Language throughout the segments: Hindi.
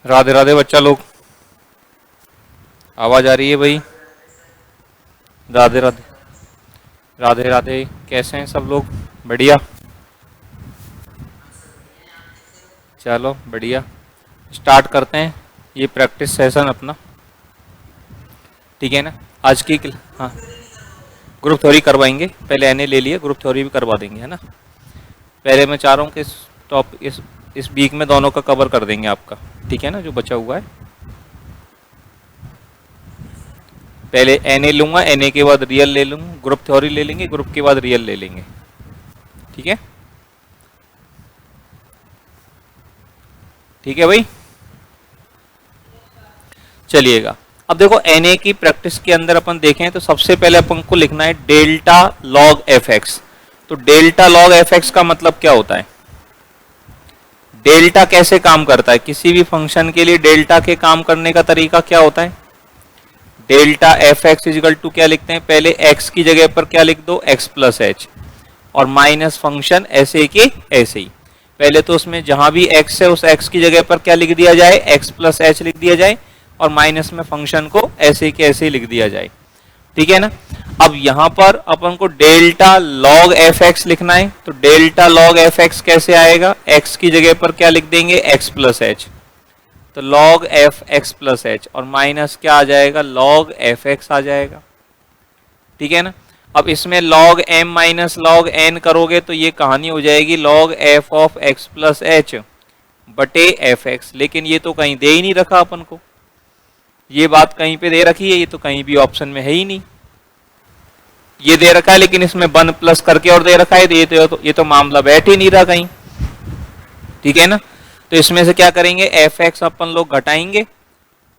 राधे राधे बच्चा लोग, आवाज आ रही है भाई? राधे राधे। राधे राधे। कैसे हैं सब लोग? बढ़िया। चलो बढ़िया, स्टार्ट करते हैं ये प्रैक्टिस सेशन अपना। ठीक है ना? आज की हाँ, ग्रुप थ्योरी करवाएंगे। पहले एनए ले लिए, ग्रुप थ्योरी भी करवा देंगे, है ना? पहले मैं चाह रहा हूँ कि इस वीक में दोनों का कवर कर देंगे आपका। ठीक है ना? जो बचा हुआ है, पहले एनए लूंगा, एनए के बाद रियल ले लूंगा, ग्रुप थ्योरी ले लेंगे, ग्रुप के बाद रियल ले लेंगे। ठीक है? ठीक है भाई, चलिएगा। अब देखो एनए की प्रैक्टिस के अंदर अपन देखें तो सबसे पहले अपन को लिखना है डेल्टा लॉग एफ एक्स। तो डेल्टा लॉग एफ एक्स का मतलब क्या होता है? डेल्टा कैसे काम करता है? किसी भी फंक्शन के लिए डेल्टा के काम करने का तरीका क्या होता है? Delta f x is equal to क्या लिखते हैं? पहले एक्स की जगह पर क्या लिख दो? एक्स प्लस एच, और माइनस फंक्शन ऐसे के ऐसे ही। पहले तो उसमें जहां भी x है उस x की जगह पर क्या लिख दिया जाए? x प्लस एच लिख दिया जाए, और माइनस में फंक्शन को ऐसे के ऐसे लिख दिया जाए। ठीक है ना? अब यहां पर अपन को डेल्टा लॉग एफ एक्स लिखना है, तो डेल्टा लॉग एफ एक्स कैसे आएगा? x की जगह पर क्या लिख देंगे? x प्लस एच, तो log F x plus h, और माइनस क्या आ जाएगा? लॉग एफ एक्स आ जाएगा। ठीक है ना? अब इसमें log m minus log n करोगे तो ये कहानी हो जाएगी log f of x plus H बटे एफ एक्स। लेकिन ये तो कहीं दे ही नहीं रखा अपन को, ये बात कहीं पे दे रखी है? ये तो कहीं भी ऑप्शन में है ही नहीं। ये दे रखा है लेकिन इसमें 1 प्लस करके और दे रखा है, तो ये तो मामला बैठ ही नहीं रहा कहीं। ठीक है ना? तो इसमें से क्या करेंगे? एफ एक्स अपन लोग घटाएंगे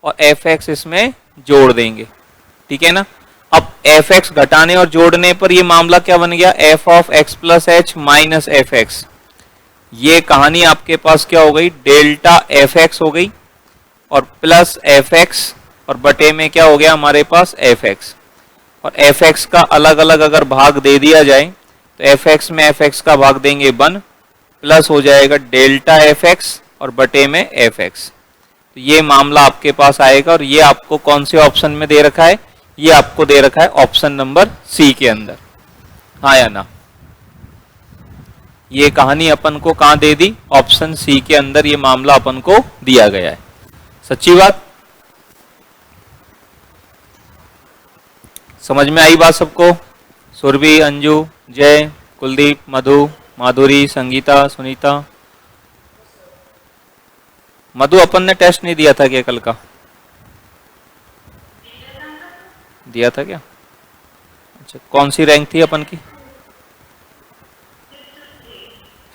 और एफ एक्स इसमें जोड़ देंगे। ठीक है ना? अब एफ एक्स घटाने और जोड़ने पर ये मामला क्या बन गया? F of x plus h minus F x. ये कहानी आपके पास क्या हो गई? डेल्टा एफ एक्स हो गई, और प्लस एफ एक्स, और बटे में क्या हो गया हमारे पास? F x. और एफ एक्स का अलग अलग अगर भाग दे दिया जाए तो एफ एक्स में एफ एक्स का भाग देंगे 1, प्लस हो जाएगा डेल्टा एफ एक्स और बटे में एफ एक्स। तो ये मामला आपके पास आएगा, और ये आपको कौन से ऑप्शन में दे रखा है? ये आपको दे रखा है ऑप्शन नंबर सी के अंदर। हाँ या ना? ये कहानी अपन को कहां दे दी? ऑप्शन सी के अंदर ये मामला अपन को दिया गया है। सच्ची बात? समझ में आई बात सबको? सुरभि, अंजू, जय, कुलदीप, मधु, माधुरी, संगीता, सुनीता। मधु, अपन ने टेस्ट नहीं दिया था क्या कल का? दिया था क्या? अच्छा, कौन सी रैंक थी अपन की?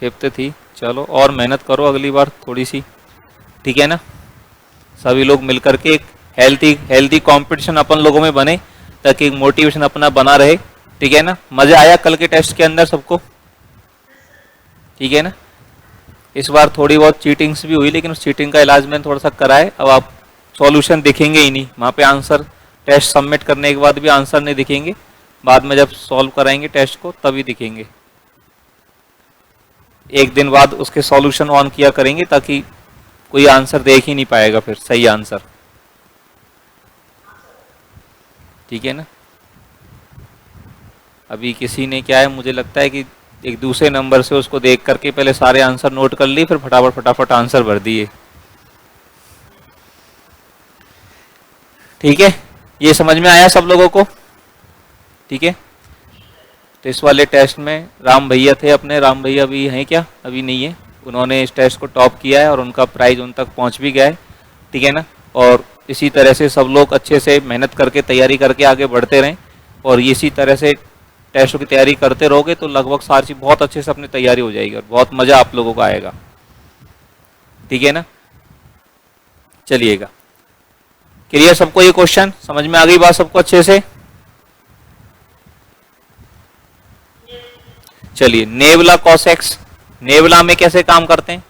5th थी। चलो और मेहनत करो अगली बार थोड़ी सी। ठीक है ना? सभी लोग मिलकर के एक हेल्थी कंपटीशन अपन लोगों में बने, ताकि मोटिवेशन अपना बना रहे। ठीक है ना? मजा आया कल के टेस्ट के अंदर सबको? ठीक है ना? इस बार थोड़ी बहुत चीटिंग्स भी हुई, लेकिन उस चीटिंग का इलाज मैंने थोड़ा सा करा है। अब आप सॉल्यूशन दिखेंगे ही नहीं वहाँ पे, आंसर टेस्ट सबमिट करने के बाद भी आंसर नहीं दिखेंगे, बाद में जब सॉल्व कराएंगे टेस्ट को तभी दिखेंगे। एक दिन बाद उसके सॉल्यूशन ऑन किया करेंगे, ताकि कोई आंसर देख ही नहीं पाएगा फिर सही आंसर। ठीक है ना? अभी किसी ने क्या है, मुझे लगता है कि एक दूसरे नंबर से उसको देख करके पहले सारे आंसर नोट कर लिए, फिर फटाफट आंसर भर दिए। ठीक है? ये समझ में आया सब लोगों को? ठीक है? तो इस वाले टेस्ट में राम भैया थे अपने, राम भैया अभी हैं क्या? अभी नहीं है। उन्होंने इस टेस्ट को टॉप किया है और उनका प्राइज उन तक पहुंच भी गया है। ठीक है ना? और इसी तरह से सब लोग अच्छे से मेहनत करके तैयारी करके आगे बढ़ते रहें, और इसी तरह से टेस्टों की तैयारी करते रहोगे तो लगभग सारी चीज बहुत अच्छे से अपनी तैयारी हो जाएगी, और बहुत मजा आप लोगों को आएगा। ठीक है ना? चलिएगा, क्लियर सबको? ये क्वेश्चन समझ में आ गई बात सबको अच्छे से? चलिए, नेबुला कॉसेक्स, नेबुला में कैसे काम करते हैं?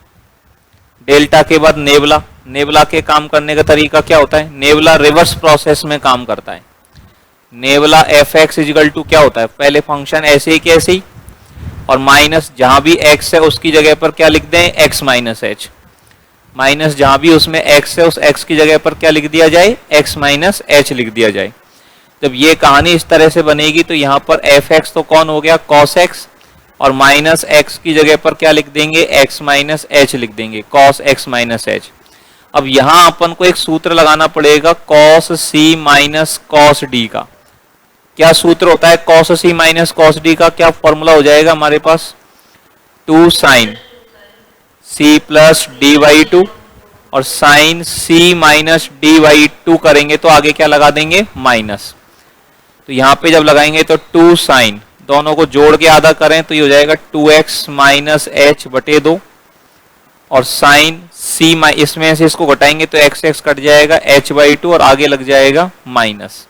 डेल्टा के बाद नेबुला, नेबुला के काम करने का तरीका क्या होता है? नेबुला रिवर्स प्रोसेस में काम करता है। Nabla f x is equal to क्या होता है? पहले फंक्शन ऐसे ही कैसे ही, और माइनस जहां भी x है उसकी जगह पर क्या लिख दें? x minus H. माइनस जहां भी उसमें x है उस x की जगह पर क्या लिख दिया जाए, x माइनस h लिख दिया जाए। जब ये कहानी इस तरह से बनेगी तो यहाँ पर fx तो कौन हो गया, cos x, और माइनस x की जगह पर क्या लिख देंगे, x माइनस h लिख देंगे, cos x माइनस h। अब यहां अपन को एक सूत्र लगाना पड़ेगा cos c minus cos d का। क्या सूत्र होता है cos c minus cos d का, क्या फॉर्मूला हो जाएगा हमारे पास, 2 sin c plus d by two, और sine c minus d by two करेंगे तो आगे क्या लगा देंगे, माइनस। तो यहां पे जब लगाएंगे तो 2 साइन, दोनों को जोड़ के आधा करें तो ये हो जाएगा 2x माइनस h बटे 2, और साइन c इसमें से इसको घटाएंगे तो x कट जाएगा h बाई टू, और आगे लग जाएगा माइनस।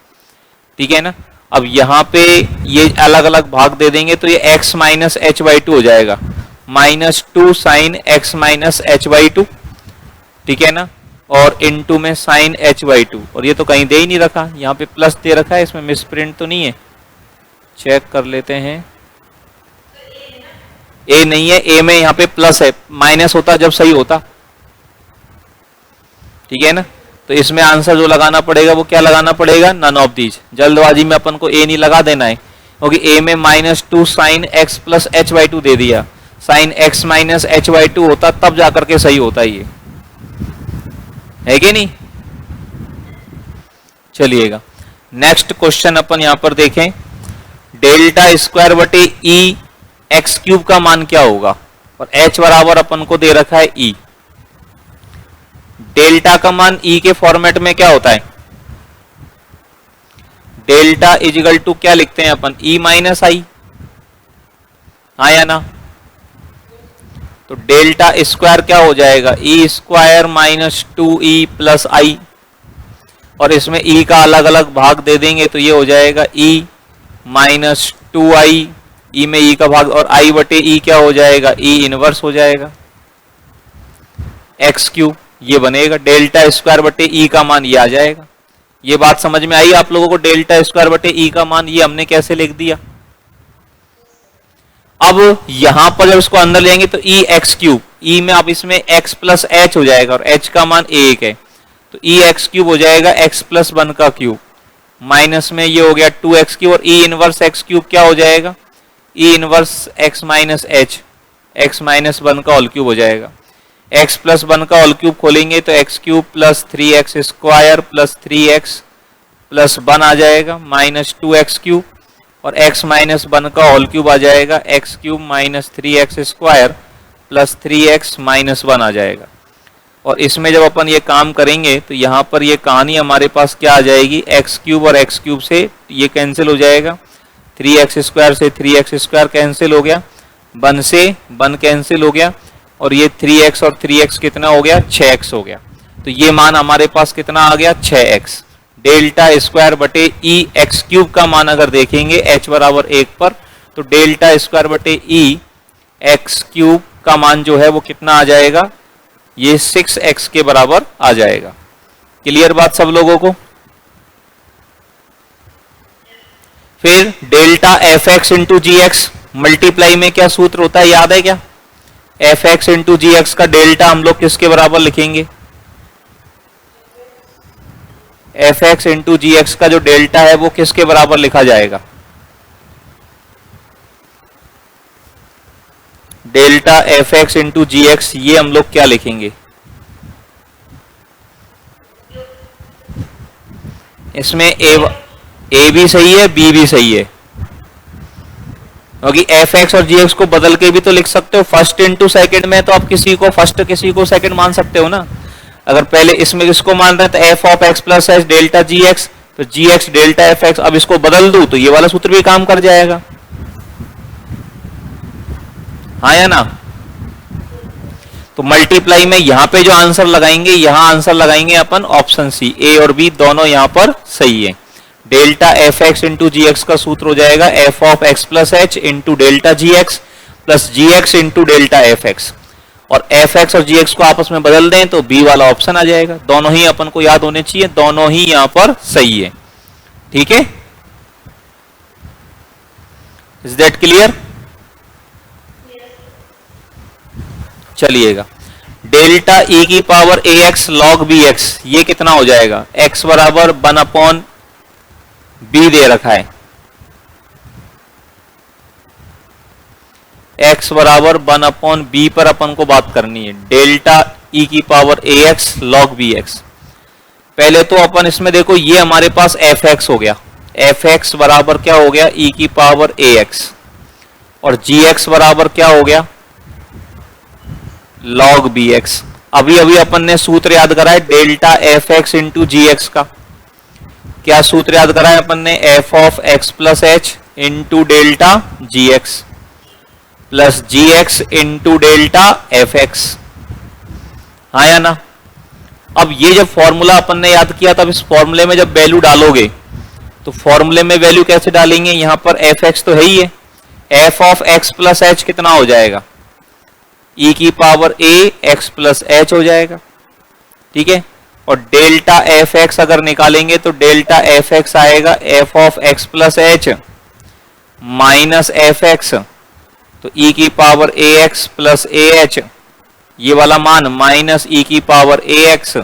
ठीक है ना। अब यहाँ पे ये अलग अलग भाग दे देंगे तो ये x minus h by two हो जाएगा, minus 2 sine x minus h by two. ठीक है ना, और इनटू में साइन h बाई टू, और ये तो कहीं दे ही नहीं रखा, यहाँ पे प्लस दे रखा है, इसमें मिसप्रिंट तो नहीं है, चेक कर लेते हैं। ए नहीं है, ए में यहाँ पे प्लस है, माइनस होता जब सही होता। ठीक है ना, तो इसमें आंसर जो लगाना पड़ेगा वो क्या लगाना पड़ेगा, नन ऑफ दीज। जल्दबाजी में अपन को ए नहीं लगा देना है, क्योंकि ए में minus 2 sine x plus h by two दे दिया, sine x minus h by two होता तब जाकर के सही होता ये है कि नहीं। चलिएगा नेक्स्ट क्वेश्चन अपन यहां पर देखें, डेल्टा स्क्वायर बटे ई एक्स क्यूब का मान क्या होगा, और h बराबर अपन को दे रखा है e। डेल्टा का मान e के फॉर्मेट में क्या होता है, डेल्टा इजिकल टू क्या लिखते हैं अपन, e माइनस आई, हाँ या ना। तो डेल्टा स्क्वायर क्या हो जाएगा, e square minus 2e plus i, और इसमें e का अलग अलग भाग दे देंगे तो ये हो जाएगा e माइनस 2i, e में e का भाग, और i बटे e क्या हो जाएगा, e इनवर्स हो जाएगा एक्स क्यूब, ये बनेगा। डेल्टा स्क्वायर बटे e का मान ये आ जाएगा। ये बात समझ में आई आप लोगों को, डेल्टा स्क्वायर बटे e का मान ये हमने कैसे लिख दिया। अब यहां पर जब इसको अंदर लेंगे तो e एक्स क्यूब, e में अब इसमें x प्लस h हो जाएगा, और h का मान 1 है, तो e एक्स क्यूब हो जाएगा x प्लस 1 का क्यूब, माइनस में ये हो गया 2x क्यूब, और e इनवर्स x क्यूब क्या हो जाएगा, e inverse x minus h, x minus 1 का होल क्यूब हो जाएगा। x प्लस 1 का होल क्यूब खोलेंगे तो x cube plus 3x square plus 3x plus 1 आ जाएगा, माइनस 2x क्यूब, और x माइनस 1 का होल क्यूब आ जाएगा, x cube minus 3x square plus 3x minus 1 आ जाएगा। और इसमें जब अपन ये काम करेंगे तो यहाँ पर ये कहानी हमारे पास क्या आ जाएगी, x क्यूब और x क्यूब से ये कैंसिल हो जाएगा, 3x स्क्वायर से 3x स्क्वायर कैंसिल हो गया, 1 से 1 कैंसिल हो गया, और ये 3x और 3x कितना हो गया, 6x हो गया। तो ये मान हमारे पास कितना आ गया, 6x। डेल्टा स्क्वायर बटे ई एक्स क्यूब का मान अगर देखेंगे h बराबर 1 पर, तो डेल्टा स्क्वायर बटे ई एक्स क्यूब का मान जो है वो कितना आ जाएगा, ये 6x के बराबर आ जाएगा। क्लियर बात सब लोगों को। फिर delta f x into g x, multiply में क्या सूत्र होता है याद है क्या, F x into g x का डेल्टा हम लोग किसके बराबर लिखेंगे, F x into g x का जो डेल्टा है वो किसके बराबर लिखा जाएगा, delta f x into g x, ये हम लोग क्या लिखेंगे, इसमें ए भी सही है बी भी सही है, क्योंकि एफ एक्स और जी एक्स को बदल के भी तो लिख सकते हो, फर्स्ट इंटू सेकेंड में तो आप किसी को फर्स्ट किसी को सेकेंड मान सकते हो ना। अगर पहले इसमें किसको मान रहे हैं तो F of x plus H delta g x, तो जी एक्स डेल्टा एफ एक्स, अब इसको बदल दूं तो ये वाला सूत्र भी काम कर जाएगा, हाँ या ना। तो मल्टीप्लाई में यहां पे जो आंसर लगाएंगे, यहां आंसर लगाएंगे अपन ऑप्शन सी, ए और बी दोनों यहां पर सही है। Delta f x into g x का सूत्र हो जाएगा f of x plus h into delta g x plus g x into delta f x, और एफ एक्स और जी एक्स को आपस में बदल दें तो बी वाला ऑप्शन आ जाएगा। दोनों ही अपन को याद होने चाहिए, दोनों ही यहां पर सही है, ठीक है। Is that clear. चलिएगा, डेल्टा ई की power a x log b x, ये कितना हो जाएगा, x बराबर 1/b दे रखा है, x बराबर 1/b पर अपन को बात करनी है, डेल्टा ई की power a x log b x. पहले तो अपन इसमें देखो ये हमारे पास एफ एक्स हो गया, एफ एक्स बराबर क्या हो गया, ई की पावर ए एक्स, और जी एक्स बराबर क्या हो गया, लॉग बी एक्स। अभी अभी अपन ने सूत्र याद करा है delta f x into g x का, क्या सूत्र याद करा है अपन ने, f of x plus h into delta g x plus g x into delta f x, हाँ या ना। अब ये जब फॉर्मूला अपन ने याद किया, तब इस फॉर्मूले में जब वैल्यू डालोगे तो फॉर्मूले में वैल्यू कैसे डालेंगे, यहां पर एफ एक्स तो है ही है, F of x plus H कितना हो जाएगा, ई की power a x plus H हो जाएगा, ठीक है। और डेल्टा एफ एक्स अगर निकालेंगे तो डेल्टा एफ एक्स आएगा F of x plus h minus F x, तो ई की power a x plus A H, ये वाला मान माइनस ई की पावर ए एक्स,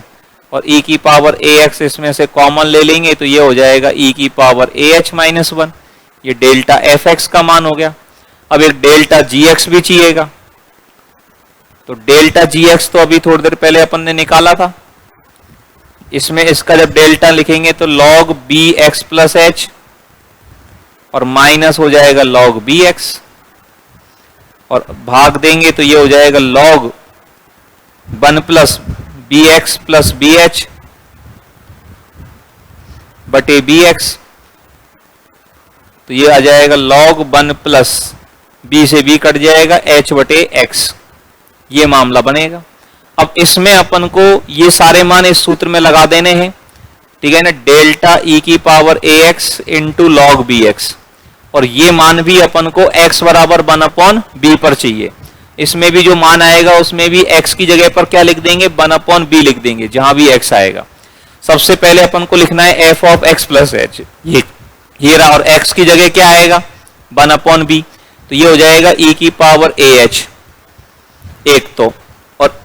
और ई की पावर ए एक्स इसमें से कॉमन ले लेंगे तो ये हो जाएगा ई की पावर ए एच माइनस 1, ये डेल्टा एफ एक्स का मान हो गया। अब एक डेल्टा जी एक्स भी चाहिएगा, तो डेल्टा जी एक्स तो अभी थोड़ी देर पहले अपन ने निकाला था, इसमें इसका जब डेल्टा लिखेंगे तो log b x plus h और माइनस हो जाएगा लॉग बी एक्स, और भाग देंगे तो ये हो जाएगा log 1 plus b x plus b h बटे बी एक्स, तो ये आ जाएगा लॉग 1 प्लस बी से बी कट जाएगा एच बटे एक्स, ये मामला बनेगा। अब इसमें अपन को ये सारे मान इस सूत्र में लगा देने हैं, ठीक है ना, डेल्टा ई की power a x into log b x, और ये मान भी अपन को x बराबर 1/b पर चाहिए। इसमें भी जो मान आएगा उसमें भी x की जगह पर क्या लिख देंगे, 1/b लिख देंगे, जहां भी x आएगा। सबसे पहले अपन को लिखना है f of x plus H, ये रहा, और x की जगह क्या आएगा 1/b, तो ये हो जाएगा e की पावर ए एच एक, तो और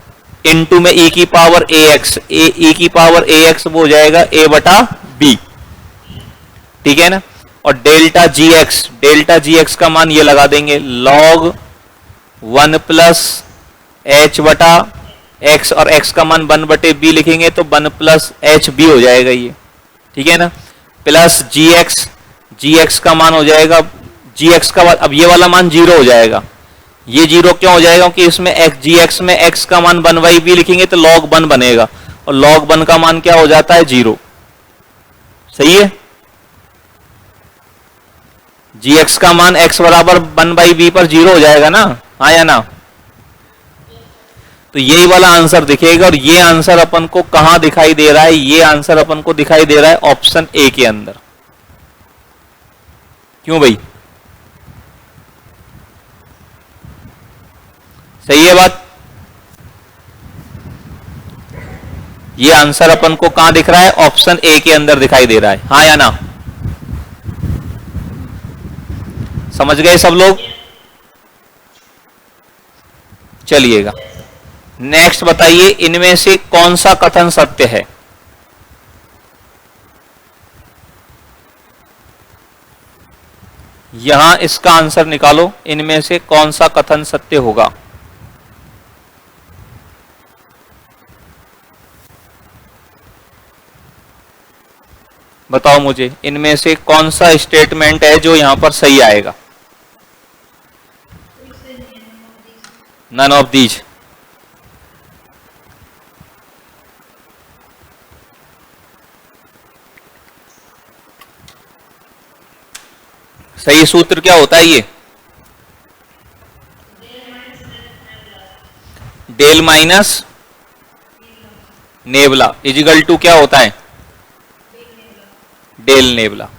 इनटू में e की पावर ए एक्स, e की पावर ए एक्स वो हो जाएगा a बटा b, ठीक है ना। और डेल्टा जी एक्स का मान ये लगा देंगे लॉग 1 प्लस एच बटा एक्स, और x का मान 1 बटे बी लिखेंगे तो 1 प्लस एच बी हो जाएगा ये, ठीक है ना, प्लस जी एक्स का मान हो जाएगा, जी एक्स का अब ये वाला मान 0 हो जाएगा, ये 0 क्यों हो जाएगा, क्योंकि इसमें जी एक्स में x का मान 1/b लिखेंगे तो log 1 बनेगा, और log 1 का मान क्या हो जाता है 0, सही है। जी एक्स का मान x बराबर 1/b पर 0 हो जाएगा ना, हाँ या ना। तो यही वाला आंसर दिखेगा, और ये आंसर अपन को कहां दिखाई दे रहा है, ये आंसर अपन को दिखाई दे रहा है ऑप्शन ए के अंदर। क्यों भाई, सही है बात, ये आंसर अपन को कहां दिख रहा है, ऑप्शन ए के अंदर दिखाई दे रहा है, हाँ या ना। समझ गए सब लोग, चलिएगा नेक्स्ट बताइए, इनमें से कौन सा कथन सत्य है। यहां इसका आंसर निकालो, इनमें से कौन सा कथन सत्य होगा। बताओ मुझे, इनमें से कौन सा स्टेटमेंट है जो यहां पर सही आएगा। नन ऑफ दीज, सही सूत्र क्या होता है, ये del minus nabla is equal to क्या होता है, डेल नेबला,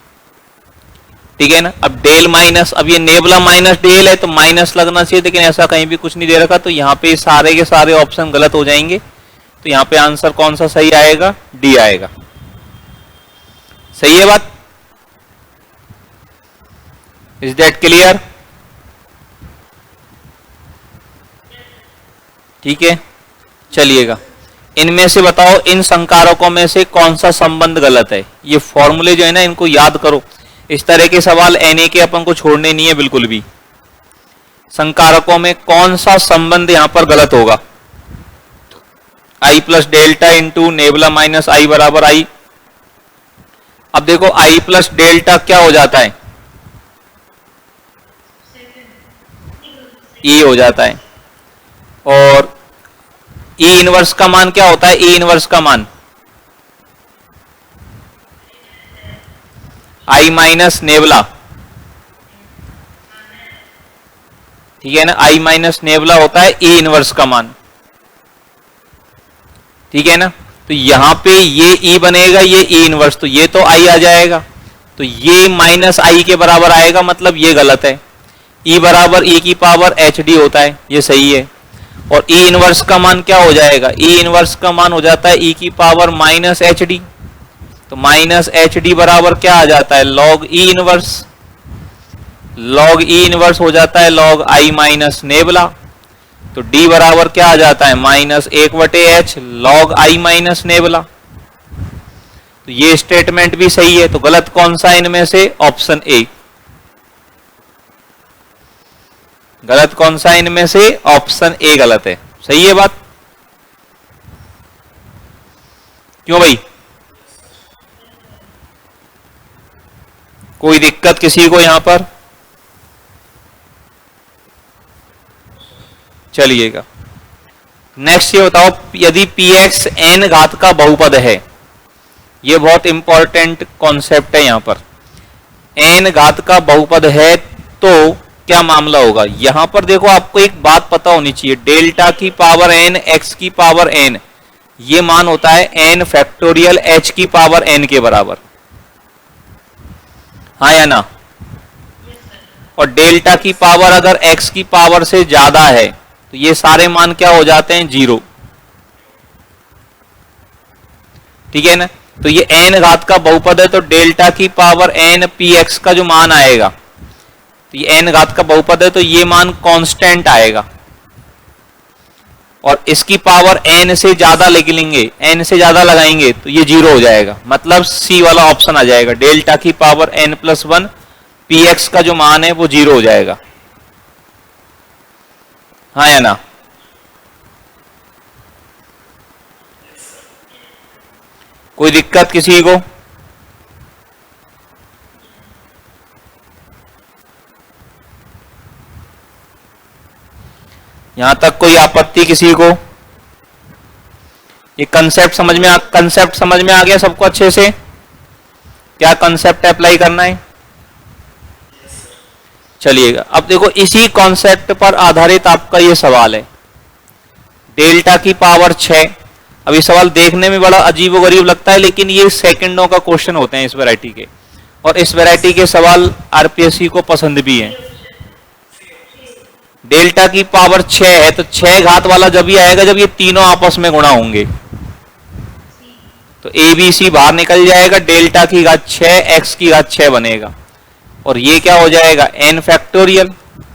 ठीक है ना। अब डेल माइनस, अब ये नेबला माइनस डेल है तो माइनस लगना चाहिए, लेकिन ऐसा कहीं भी कुछ नहीं दे रखा, तो यहाँ पे सारे के सारे ऑप्शन गलत हो जाएंगे, तो यहाँ पे आंसर कौन सा सही आएगा, डी आएगा, सही है बात। इज दैट क्लियर, ठीक है, चलिएगा, इनमें से बताओ इन संकारकों में से कौन सा संबंध गलत है। ये फॉर्मूले जो है ना इनको याद करो, इस तरह के सवाल Na के अपन को छोड़ने नहीं है बिल्कुल भी। संकारकों में कौन सा संबंध यहां पर गलत होगा, I plus delta into nabla minus i बराबर आई। अब देखो I प्लस डेल्टा क्या हो जाता है, E हो जाता है, और E इनवर्स का मान क्या होता है, E इनवर्स का मान I माइनस नेबुला, ठीक है ना, I माइनस नेबुला होता है E इनवर्स का मान, ठीक है ना। तो यहां पे ये E बनेगा, ये E इनवर्स, तो ये तो I आ जाएगा, तो ये माइनस I के बराबर आएगा, मतलब ये गलत है। E बराबर E की पावर HD होता है, ये सही है। और E इनवर्स का मान क्या हो जाएगा, E इनवर्स का मान हो जाता है E की पावर माइनस HD, तो माइनस HD बराबर क्या आ जाता है, log E inverse. Log E inverse हो जाता है लॉग I माइनस नेबुला, तो D बराबर क्या आ जाता है, minus 1/H log I minus nebula. तो ये स्टेटमेंट भी सही है, तो गलत कौन सा इनमें से, ऑप्शन ए। गलत कौन सा इनमें से, ऑप्शन ए गलत है। सही है बात, क्यों भाई, कोई दिक्कत किसी को यहां पर। चलिएगा नेक्स्ट ये बताओ, यदि px n घात का बहुपद है, ये बहुत इंपॉर्टेंट कॉन्सेप्ट है यहां पर, n घात का बहुपद है तो क्या मामला होगा। यहां पर देखो आपको एक बात पता होनी चाहिए, डेल्टा की पावर n x की पावर n, ये मान होता है n फैक्टोरियल h की पावर n के बराबर, हाँ या ना। और डेल्टा की पावर अगर x की पावर से ज्यादा है तो ये सारे मान क्या हो जाते हैं, 0, ठीक है ना। तो ये n घात का बहुपद है, तो डेल्टा की पावर n px का जो मान आएगा, तो ये n घात का बहुपद है तो ये मान कांस्टेंट आएगा, और इसकी पावर n से ज्यादा लिख लेंगे, n से ज्यादा लगाएंगे तो ये 0 हो जाएगा, मतलब सी वाला ऑप्शन आ जाएगा, डेल्टा की पावर n प्लस 1 px का जो मान है वो 0 हो जाएगा, हाँ या ना। कोई दिक्कत किसी को, यहां तक कोई आपत्ति किसी को, ये कंसेप्ट समझ में आ गया सबको अच्छे से, क्या कंसेप्ट अप्लाई करना है। चलिएगा अब देखो इसी कॉन्सेप्ट पर आधारित आपका ये सवाल है, डेल्टा की पावर 6। अब ये सवाल देखने में बड़ा अजीबोगरीब लगता है, लेकिन ये सेकंडों का क्वेश्चन होते हैं इस वैरायटी के, और इस वैरायटी के सवाल आरपीएससी को पसंद भी हैं। डेल्टा की पावर 6 है तो 6 घात वाला जब ही आएगा जब ये तीनों आपस में गुणा होंगे, तो ए बी सी बाहर निकल जाएगा, डेल्टा की घात 6 एक्स की घात 6 बनेगा, और ये क्या हो जाएगा, n फैक्टोरियल,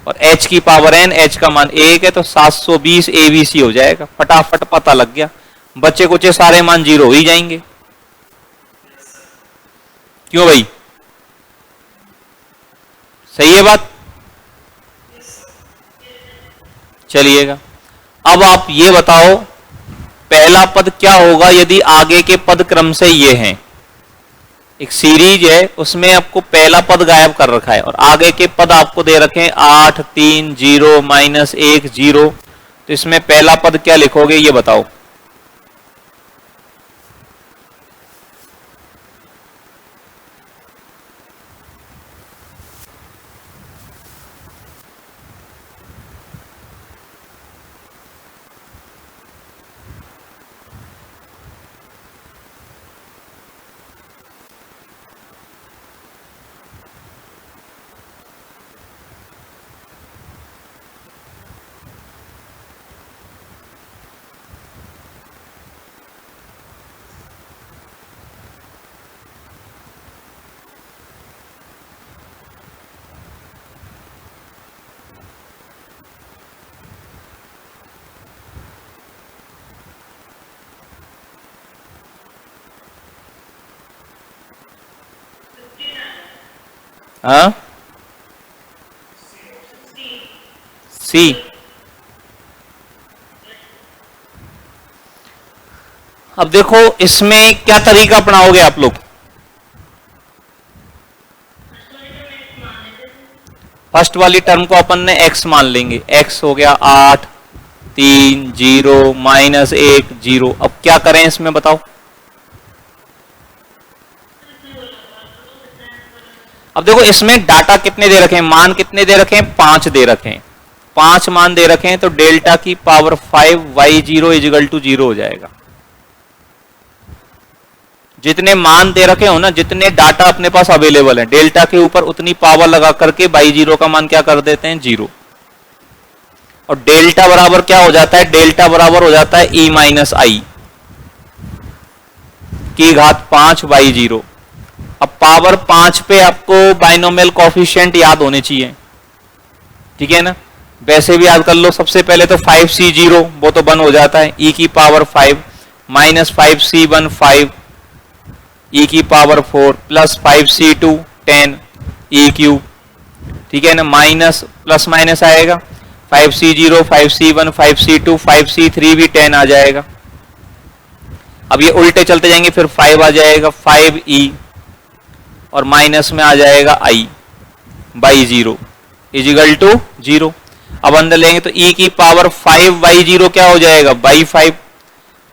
और h की पावर n, h का मान 1 है तो 720 ABC हो जाएगा। फटाफट पता लग गया, बच्चे कुचे सारे मान 0 हो ही जाएंगे, क्यों भाई, सही है बात। चलिएगा अब आप ये बताओ, पहला पद क्या होगा यदि आगे के पद क्रम से ये हैं। एक सीरीज है उसमें आपको पहला पद गायब कर रखा है और आगे के पद आपको दे रखे हैं 8 3 0 -1 0, तो इसमें पहला पद क्या लिखोगे ये बताओ। हाँ, सी। अब देखो इसमें क्या तरीका अपनाओगे आप लोग। फर्स्ट वाली टर्म को अपन ने x मान लेंगे, x हो गया 8, 3, 0, -1, 0। अब क्या करें इसमें बताओ। अब देखो इसमें डाटा कितने दे रखे हैं, मान कितने दे रखे हैं, 5 दे रखे हैं, 5 मान दे रखे हैं, तो डेल्टा की पावर 5 y0 इजिकल टू 0 हो जाएगा। जितने मान दे रखे हो ना, जितने डाटा अपने पास अवेलेबल है, डेल्टा के ऊपर उतनी पावर लगा करके y0 का मान क्या कर देते हैं, 0। और डेल्टा बराबर क्या हो जाता है, डेल्टा बराबर हो जाता है e माइनस आई की घात 5 y0। अब पावर 5 पे आपको बाइनोमियल कोफिशिएंट याद होने चाहिए, ठीक है ना। वैसे भी याद कर लो। सबसे पहले तो 5c0 वो तो 1 हो जाता है, e की पावर 5 माइनस 5c1 5 e की power 4 plus 5c2 10 e cube, ठीक है ना। माइनस प्लस माइनस आएगा, 5c0 5c1 5c2 5c3 भी 10 आ जाएगा। अब ये उल्टे चलते जाएंगे, फिर 5 आ जाएगा 5e और माइनस में आ जाएगा i बाई 0 इजिकल टू 0। अब अंदर लेंगे तो e की पावर 5y0 क्या हो जाएगा, बाई 5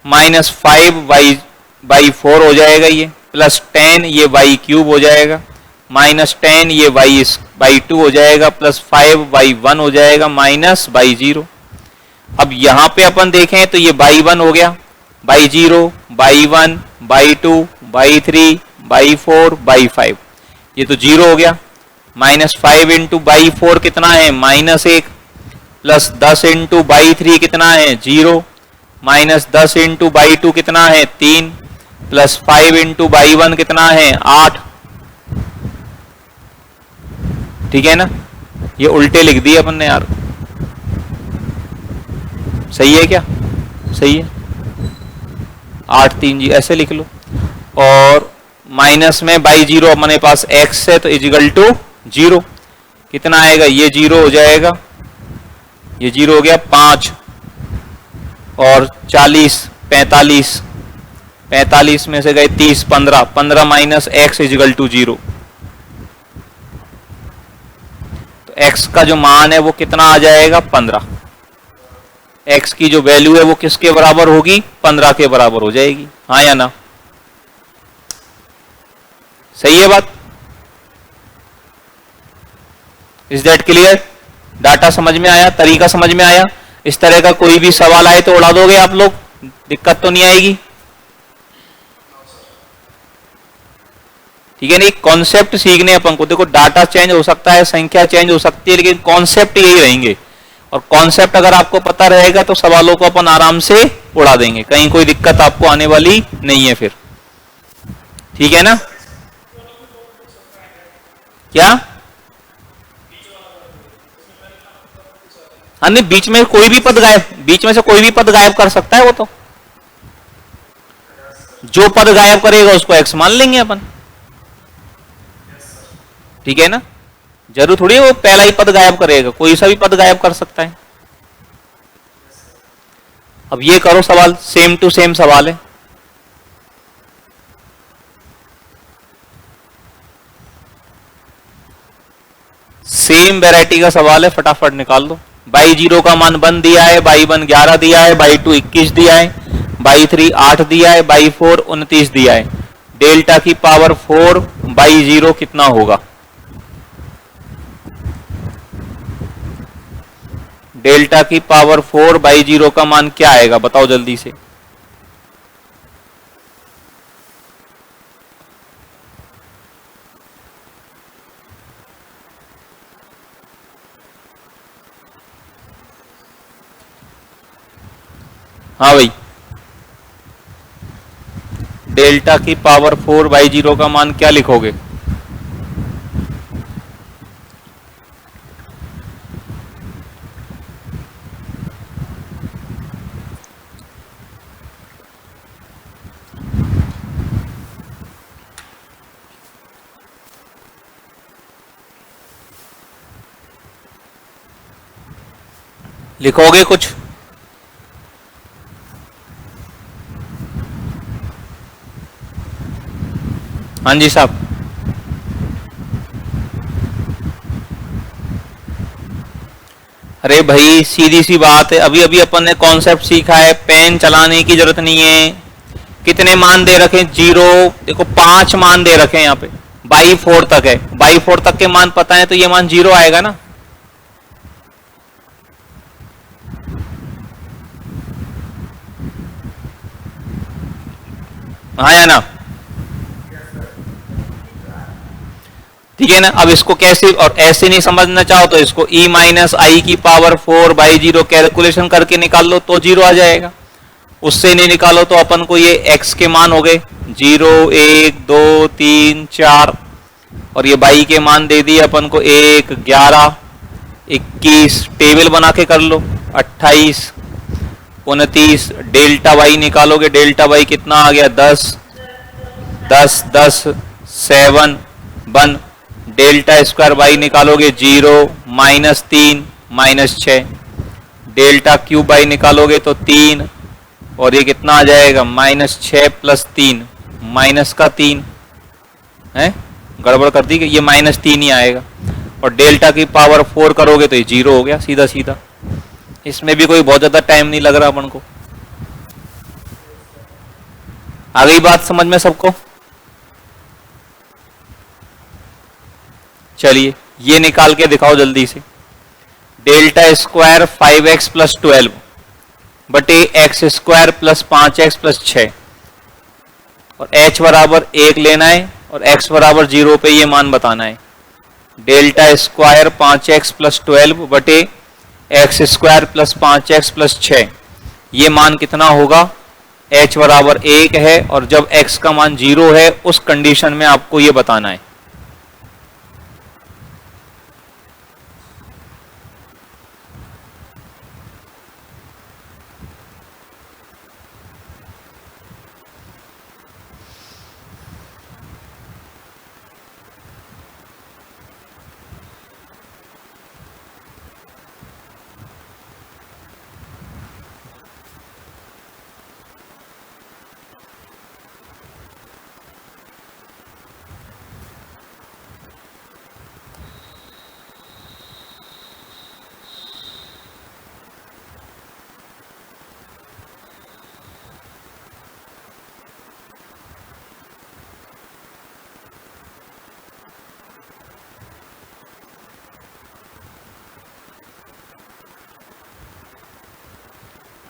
माइनस 5y बाई 4 हो जाएगा ये, प्लस 10 ये y क्यूब हो जाएगा, माइनस 10 ये y बाई 2 हो जाएगा, प्लस 5y1 हो जाएगा, माइनस बाई 0। अब यहां पे अपन देखें तो ये बाई 1 हो गया, by 0, by 1, by 2, by 3, by 4, by 5, ये तो 0 हो गया। माइनस 5 इंटू बाई 4 कितना है, -1, प्लस 10 इंटू बाई 3 कितना है, 0, माइनस 10 इंटू बाई 2 कितना है, 3, प्लस 5 इंटू बाई 1 कितना है, 8। ठीक है ना। ये उल्टे लिख दिए अपन ने यार, सही है क्या, सही है। 8 3 जी ऐसे लिख लो। और माइनस में बाई 0 अपने पास x है तो इजिकल टू 0 कितना आएगा, ये 0 हो जाएगा, ये 0 हो गया 5 और 40 45, 45 में से गए 30 15, 15 माइनस x इजिकल टू 0। तो x का जो मान है वो कितना आ जाएगा, 15। x की जो वैल्यू है वो किसके बराबर होगी, 15 के बराबर हो जाएगी, हाँ या ना। सही है बात। Is that clear. डाटा समझ में आया, तरीका समझ में आया। इस तरह का कोई भी सवाल आए तो उड़ा दोगे आप लोग, दिक्कत तो नहीं आएगी, ठीक है। नहीं, कॉन्सेप्ट सीखने अपन को, देखो डाटा चेंज हो सकता है, संख्या चेंज हो सकती है, लेकिन कॉन्सेप्ट यही रहेंगे। और कॉन्सेप्ट अगर आपको पता रहेगा तो सवालों को अपन आराम से उड़ा देंगे, कहीं कोई दिक्कत आपको आने वाली नहीं है फिर, ठीक है ना। क्या, हाँ नहीं, बीच में कोई भी पद गायब, बीच में से कोई भी पद गायब कर सकता है वो तो, जो पद गायब करेगा उसको x मान लेंगे अपन, ठीक है ना। जरूर थोड़ी वो पहला ही पद गायब करेगा, कोई सा भी पद गायब कर सकता है। अब ये करो सवाल, सेम टू सेम सवाल है। सेम वैरायटी का सवाल है, फटाफट निकाल दो। बाई 0 का मान 1 दिया है, बाई 1 11 दिया है, बाई 2 21 दिया है, बाई 3 8 दिया है, बाई 4 29 दिया है। डेल्टा की पावर 4 बाई 0 कितना होगा, डेल्टा की पावर 4 बाई 0 का मान क्या आएगा, बताओ जल्दी से। हाँ भाई, डेल्टा की पावर 4 बाई 0 का मान क्या लिखोगे, लिखोगे कुछ? हाँ जी साहब। अरे भाई सीधी सी बात है, अभी अभी अपन ने कॉन्सेप्ट सीखा है, पेन चलाने की जरूरत नहीं है। कितने मान दे रखे? जीरो, देखो 5 मान दे रखे हैं यहाँ पे, बाई 4 तक है, बाई 4 तक के मान पता है तो ये मान जीरो आएगा ना। हाँ या ना? ठीक है ना। अब इसको कैसे, और ऐसे नहीं समझना चाहो तो इसको e माइनस आई की पावर 4 बाई जीरो कैलकुलेशन करके निकाल लो तो जीरो आ जाएगा। उससे नहीं निकालो तो अपन को ये x के मान हो गए 0 1 2 3 4, और ये बाई के मान दे दिए अपन को 1 11 21, टेबल बना के कर लो 28 29, डेल्टा वाई निकालोगे, डेल्टा वाई कितना आ गया 10 10 10 7 1, डेल्टा स्क्वायर वाई निकालोगे 0 -3 -6, डेल्टा क्यूब वाई निकालोगे तो 3, और ये कितना आ जाएगा -6 + 3 माइनस का 3 है, गड़बड़ कर दी कि ये -3 ही आएगा, और डेल्टा की पावर 4 करोगे तो ये 0 हो गया सीधा सीधा। इसमें भी कोई बहुत ज्यादा टाइम नहीं लग रहा अपन को। आ गई बात समझ में सबको? चलिए ये निकाल के दिखाओ जल्दी से। डेल्टा स्क्वायर 5x + 12 बटे एक्स स्क्वायर प्लस 5x + 6, और h बराबर 1 लेना है और x बराबर 0 पे ये मान बताना है। डेल्टा स्क्वायर 5x + 12 बटे एक्स स्क्वायर प्लस 5x + 6, ये मान कितना होगा? h बराबर 1 है, और जब x का मान 0 है उस कंडीशन में आपको ये बताना है।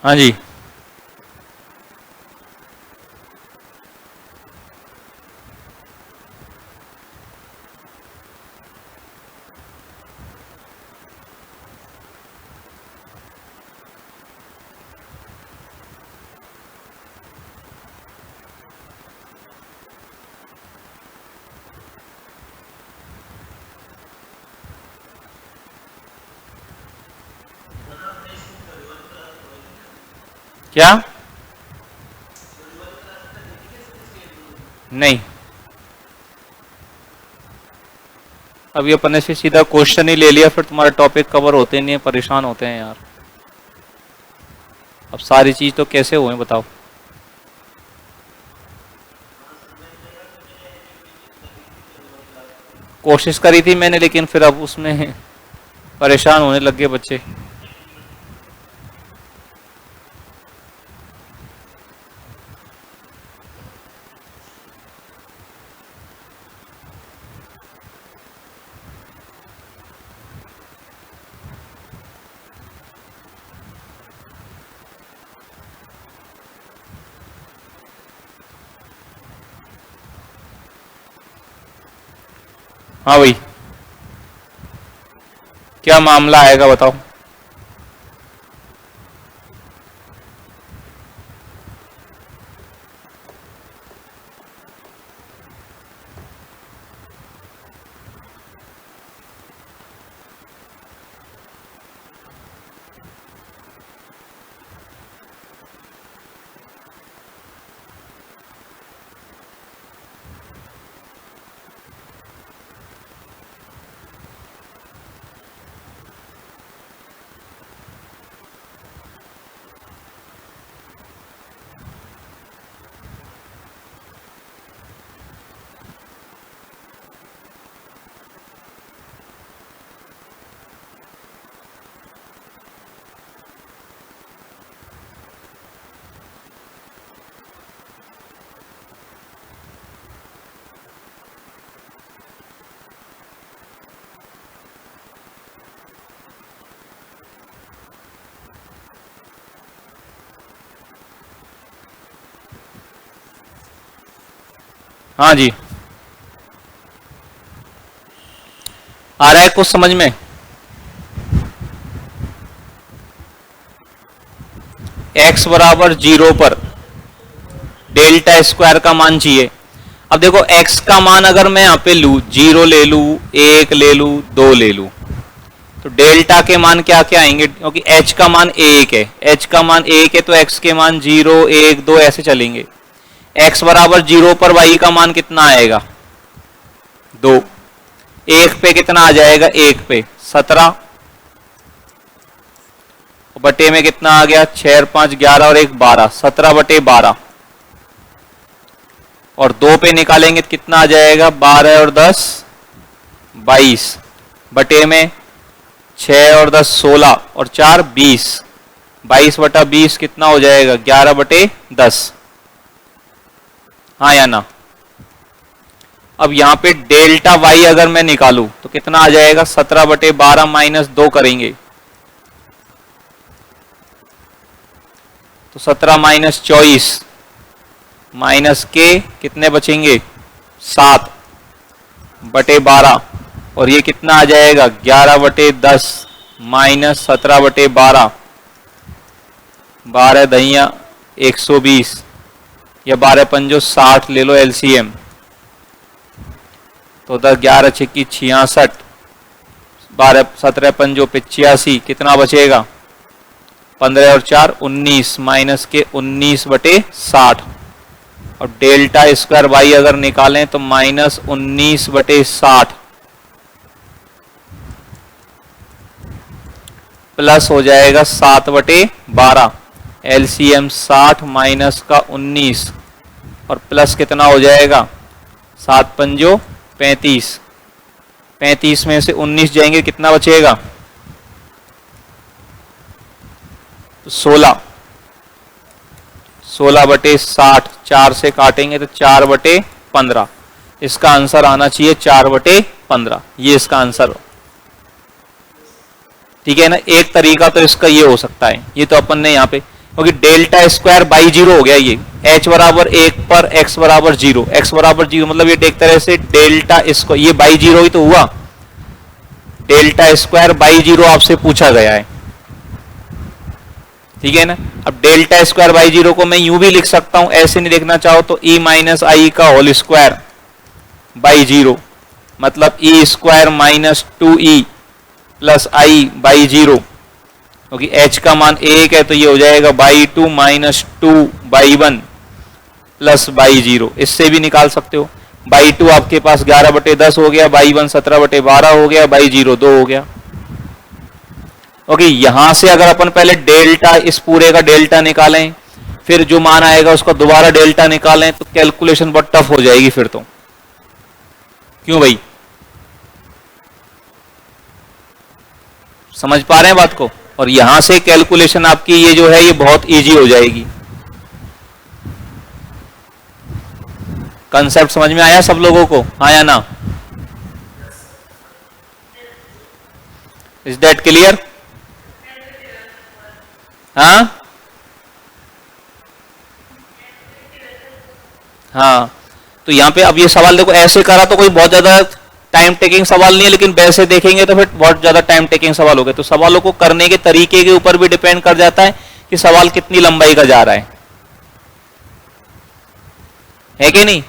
हाँ जी। क्या? नहीं, अभी अपन ने सीधा क्वेश्चन ही ले लिया, फिर तुम्हारा टॉपिक कवर होते नहीं है, परेशान होते हैं यार। अब सारी चीज तो कैसे हुए बताओ? कोशिश करी थी मैंने, लेकिन फिर अब उसमें परेशान होने लग गए बच्चे। हाँ भाई, क्या मामला आएगा बताओ? हाँ जी, आ रहा है कुछ समझ में? x बराबर 0 पर डेल्टा स्क्वायर का मान चाहिए। अब देखो x का मान अगर मैं यहाँ पे लू, 0 ले लू, 1 ले लू, 2 ले लू, तो डेल्टा के मान क्या क्या आएंगे? क्योंकि h का मान 1 है, h का मान 1 है तो x के मान 0, 1, 2 ऐसे चलेंगे। x बराबर 0 पर y का मान कितना आएगा? 2। 1 पे कितना आ जाएगा? 1 पे 17, बटे में कितना आ गया? 6 और 5 11 और 1 12, 17 बटे 12। और 2 पे निकालेंगे तो कितना आ जाएगा? 12 और 10 22, बटे में 6 और 10 16 और 4 20, 22 बटा 20 कितना हो जाएगा? 11 बटे 10। हाँ या ना? अब यहाँ पे डेल्टा वाई अगर मैं निकालू तो कितना आ जाएगा? 17 बटे 12 माइनस 2 करेंगे तो 17 माइनस 24 माइनस के कितने बचेंगे? 7 बटे 12, और ये कितना आ जाएगा? 11 बटे 10 माइनस 17 बटे 12, 12 दहिया 120 या 12 पंजो 60 ले लो एलसीएम, तो 10 11 छिक्की 66, 12 17 पंजो 85, कितना बचेगा? 15 और 4 19 माइनस के 19 बटे 60, और डेल्टा स्क्वायर वाई अगर निकालें तो माइनस 19 बटे 60 प्लस हो जाएगा 7 बटे 12, एलसीएम 60 माइनस का 19 और प्लस कितना हो जाएगा? 7 पंजो 35, 35 में से 19 जाएंगे कितना बचेगा? तो 16, 16 बटे 60, 4 से काटेंगे तो 4 बटे 15। इसका आंसर आना चाहिए 4 बटे 15, ये इसका आंसर। ठीक है ना? एक तरीका तो इसका ये हो सकता है, ये तो अपन ने यहाँ पे, क्योंकि डेल्टा स्क्वायर बाई 0 हो गया ये, h बराबर 1 पर x बराबर 0, x बराबर 0 मतलब ये एक तरह से डेल्टा इसको, ये बाई 0 ही तो हुआ, डेल्टा स्क्वायर बाई 0 आपसे पूछा गया है। ठीक है ना? अब डेल्टा स्क्वायर बाई 0 को मैं यूं भी लिख सकता हूं, ऐसे नहीं देखना चाहो तो e माइनस आई का होल स्क्वायर बाई 0, मतलब e square minus 2e plus I by 0, क्योंकि h का मान 1 है तो ये हो जाएगा by 2 minus 2 by 1 plus by 0। इससे भी निकाल सकते हो। बाई 2 आपके पास 11 बटे 10 हो गया, बाई 1 17 बटे 12 हो गया, बाई 0 2 हो गया। ओके, यहां से अगर अपन पहले डेल्टा, इस पूरे का डेल्टा निकालें, फिर जो मान आएगा उसका दोबारा डेल्टा निकालें, तो कैलकुलेशन बहुत टफ हो जाएगी फिर तो। क्यों भाई? समझ पा रहे हैं बात को? और यहां से कैलकुलेशन आपकी ये जो है ये बहुत इजी हो जाएगी। कंसेप्ट समझ में आया सब लोगों को? हाँ या ना? Is that clear? हाँ हाँ, तो यहाँ पे अब ये सवाल देखो, ऐसे करा तो कोई बहुत ज्यादा टाइम टेकिंग सवाल नहीं है, लेकिन वैसे देखेंगे तो फिर बहुत ज्यादा टाइम टेकिंग सवाल हो गए। तो सवालों को करने के तरीके के ऊपर भी डिपेंड कर जाता है कि सवाल कितनी लंबाई का जा रहा है कि नहीं?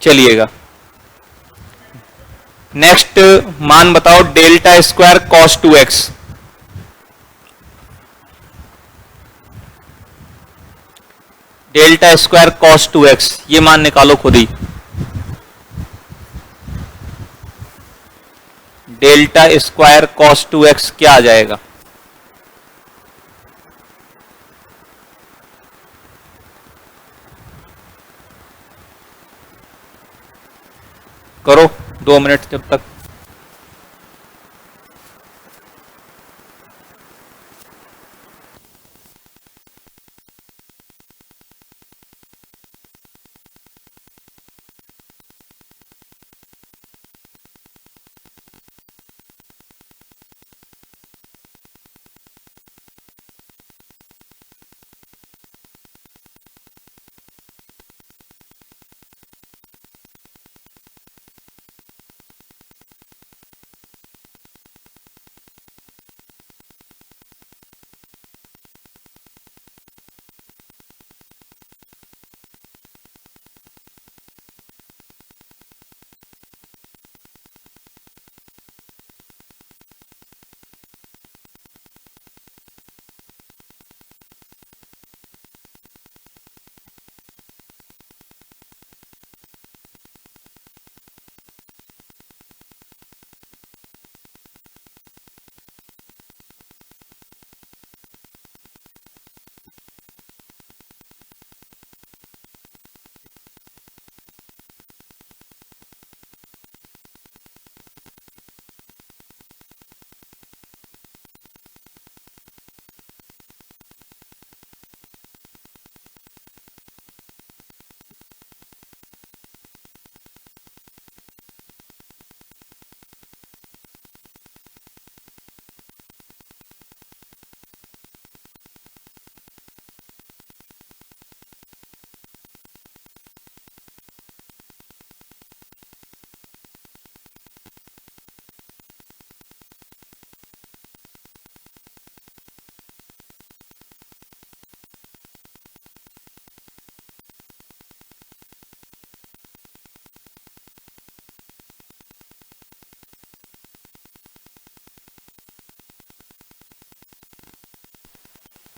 चलिएगा, नेक्स्ट मान बताओ, delta square cos 2x। Delta square cos 2x, ये मान निकालो खुद ही। डेल्टा स्क्वायर कॉस 2x क्या आ जाएगा? करो 2 मिनट जब तक।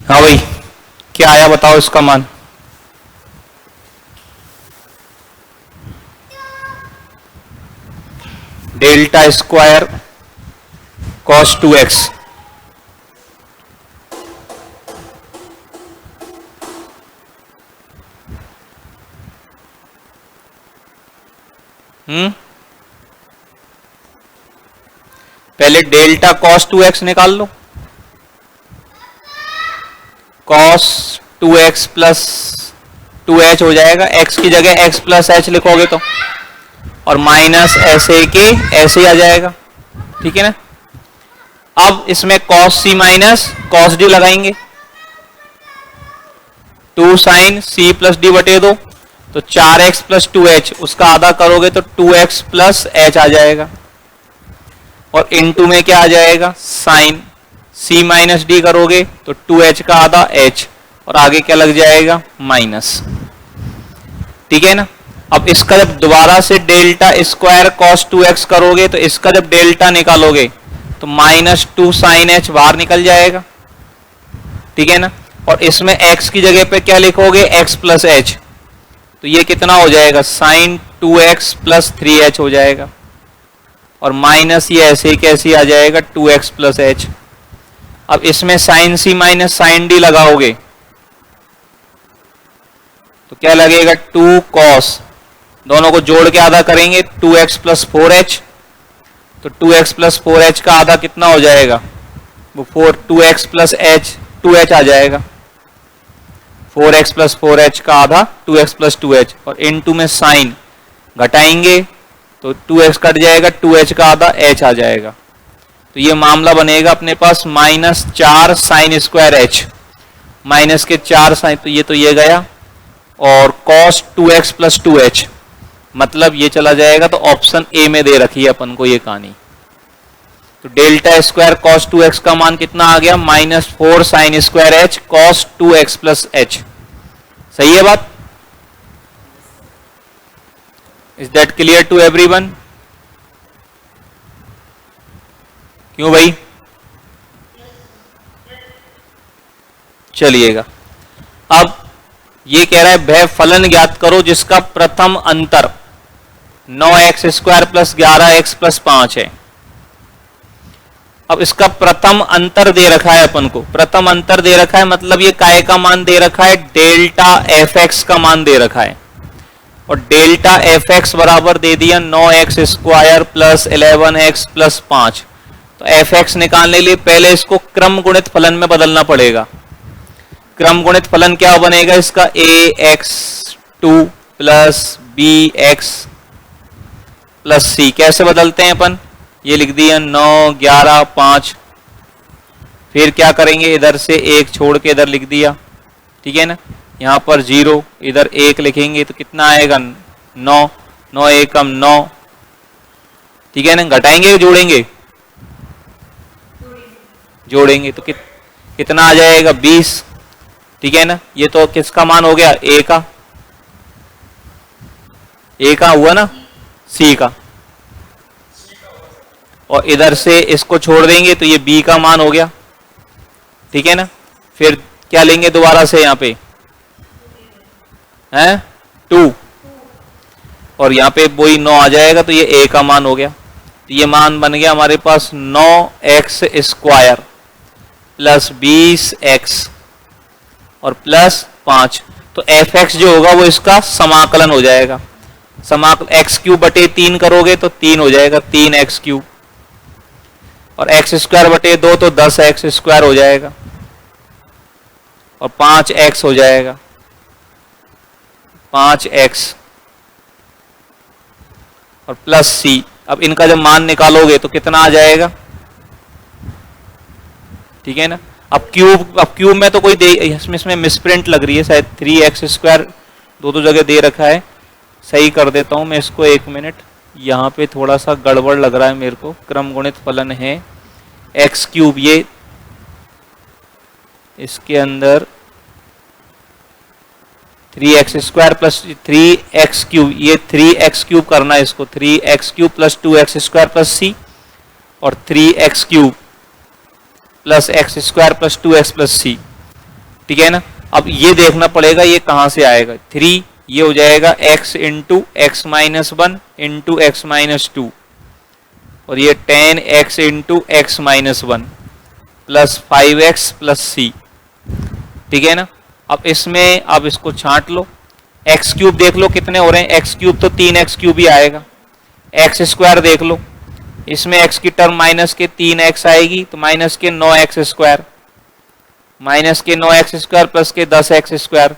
हाँ भाई, क्या आया बताओ इसका मान। Delta square cos 2x। पहले डेल्टा कॉस 2x निकाल लो। कॉस 2x प्लस 2h हो जाएगा, x की जगह x प्लस h लिखोगे तो, और माइनस ऐसे के ऐसे आ जाएगा, ठीक है ना। अब इसमें cos c minus cos d लगाएंगे, 2 साइन c प्लस डी बटे 2, तो 4x प्लस 2h, उसका आधा करोगे तो 2x प्लस h आ जाएगा, और इनटू में क्या आ जाएगा साइन c माइनस डी करोगे तो 2h का आधा h, और आगे क्या लग जाएगा माइनस, ठीक है ना। अब इसका जब दोबारा से डेल्टा स्क्वायर कॉस 2x करोगे तो इसका जब डेल्टा निकालोगे तो माइनस 2 साइन h बाहर निकल जाएगा, ठीक है ना। और इसमें x की जगह पे क्या लिखोगे x प्लस h, तो ये कितना हो जाएगा साइन 2x प्लस 3h हो जाएगा, और माइनस ये ऐसे कैसे आ जाएगा 2x प्लस h। अब इसमें sine c minus sine d लगाओगे तो क्या लगेगा 2 कॉस, दोनों को जोड़ के आधा करेंगे 2x प्लस 4h, तो 2x प्लस 4h का आधा कितना हो जाएगा वो 2x प्लस h 2h आ जाएगा, 4x प्लस 4h का आधा 2x प्लस 2h, और इनटू में साइन घटाएंगे तो 2x कट जाएगा, 2h का आधा h आ जाएगा, तो ये मामला बनेगा अपने पास minus 4 sine square h, minus के 4 साइन, तो ये गया, और कॉस 2x प्लस 2h, मतलब ये चला जाएगा, तो ऑप्शन ए में दे रखी है अपन को ये कहानी। तो डेल्टा स्क्वायर कॉस 2x का मान कितना आ गया minus 4 sine square h cos 2x plus h। सही है बात? Is that clear to everyone? क्यों भाई? चलिएगा, अब ये कह रहा है वह फलन ज्ञात करो जिसका प्रथम अंतर 9x square plus 11x plus 5 है। अब इसका प्रथम अंतर दे रखा है अपन को, प्रथम अंतर दे रखा है मतलब ये काय का मान दे रखा है, डेल्टा fx का मान दे रखा है, और डेल्टा fx बराबर दे दिया 9x square plus 11x plus 5। तो fx निकालने के लिए पहले इसको क्रम गुणित फलन में बदलना पड़ेगा। क्रम गुणित फलन क्या बनेगा इसका, ax2 plus bx plus c। कैसे बदलते हैं अपन, ये लिख दिया 9 11 5, फिर क्या करेंगे इधर से 1 छोड़ के इधर लिख दिया, ठीक है ना। यहाँ पर 0, इधर 1 लिखेंगे तो कितना आएगा 9, 9 एकम 9, ठीक है ना। घटाएंगे जोड़ेंगे, जोड़ेंगे तो कितना आ जाएगा 20, ठीक है ना। ये तो किसका मान हो गया, a का हुआ ना, c का, और इधर से इसको छोड़ देंगे तो ये b का मान हो गया, ठीक है ना। फिर क्या लेंगे दोबारा से यहाँ पे हैं 2, और यहाँ पे वही 9 आ जाएगा तो ये a का मान हो गया। तो ये मान बन गया हमारे पास 9x स्क्वायर प्लस 20x और प्लस 5। तो fx जो होगा वो इसका समाकलन हो जाएगा, समाकलन एक्स क्यूब बटे 3 करोगे तो 3 हो जाएगा, 3x क्यूब, और एक्स स्क्वायर बटे 2 तो 10x स्क्वायर हो जाएगा, और 5x हो जाएगा, 5x और प्लस c। अब इनका जब मान निकालोगे तो कितना आ जाएगा, ठीक है ना। अब क्यूब में तो कोई दे, इसमें मिसप्रिंट लग रही है शायद, 3x स्क्वायर दो जगह दे रखा है, सही कर देता हूं मैं इसको, 1 मिनट, यहाँ पे थोड़ा सा गड़बड़ लग रहा है मेरे को। क्रम गुणित फलन है एक्स क्यूब, ये इसके अंदर 3x square plus 3x cube, ये 3x क्यूब करना है इसको, 3x cube plus 2x square plus c, और 3x cube plus x square plus 2x plus c। ठीक है ना। अब ये देखना पड़ेगा ये कहां से आएगा, 3 ये हो जाएगा x into x minus one into x minus two, और ये 10x into x minus one plus 5x plus c, ठीक है ना। अब इसमें अब इसको छांट लो, एक्स क्यूब देख लो कितने हो रहे हैं, एक्स क्यूब तो 3x क्यूब ही आएगा, एक्स स्क्वायर देख लो, इसमें x की टर्म माइनस के 3x आएगी तो माइनस के 9x स्क्वायर, माइनस के 9x स्क्वायर प्लस के 10x स्क्वायर,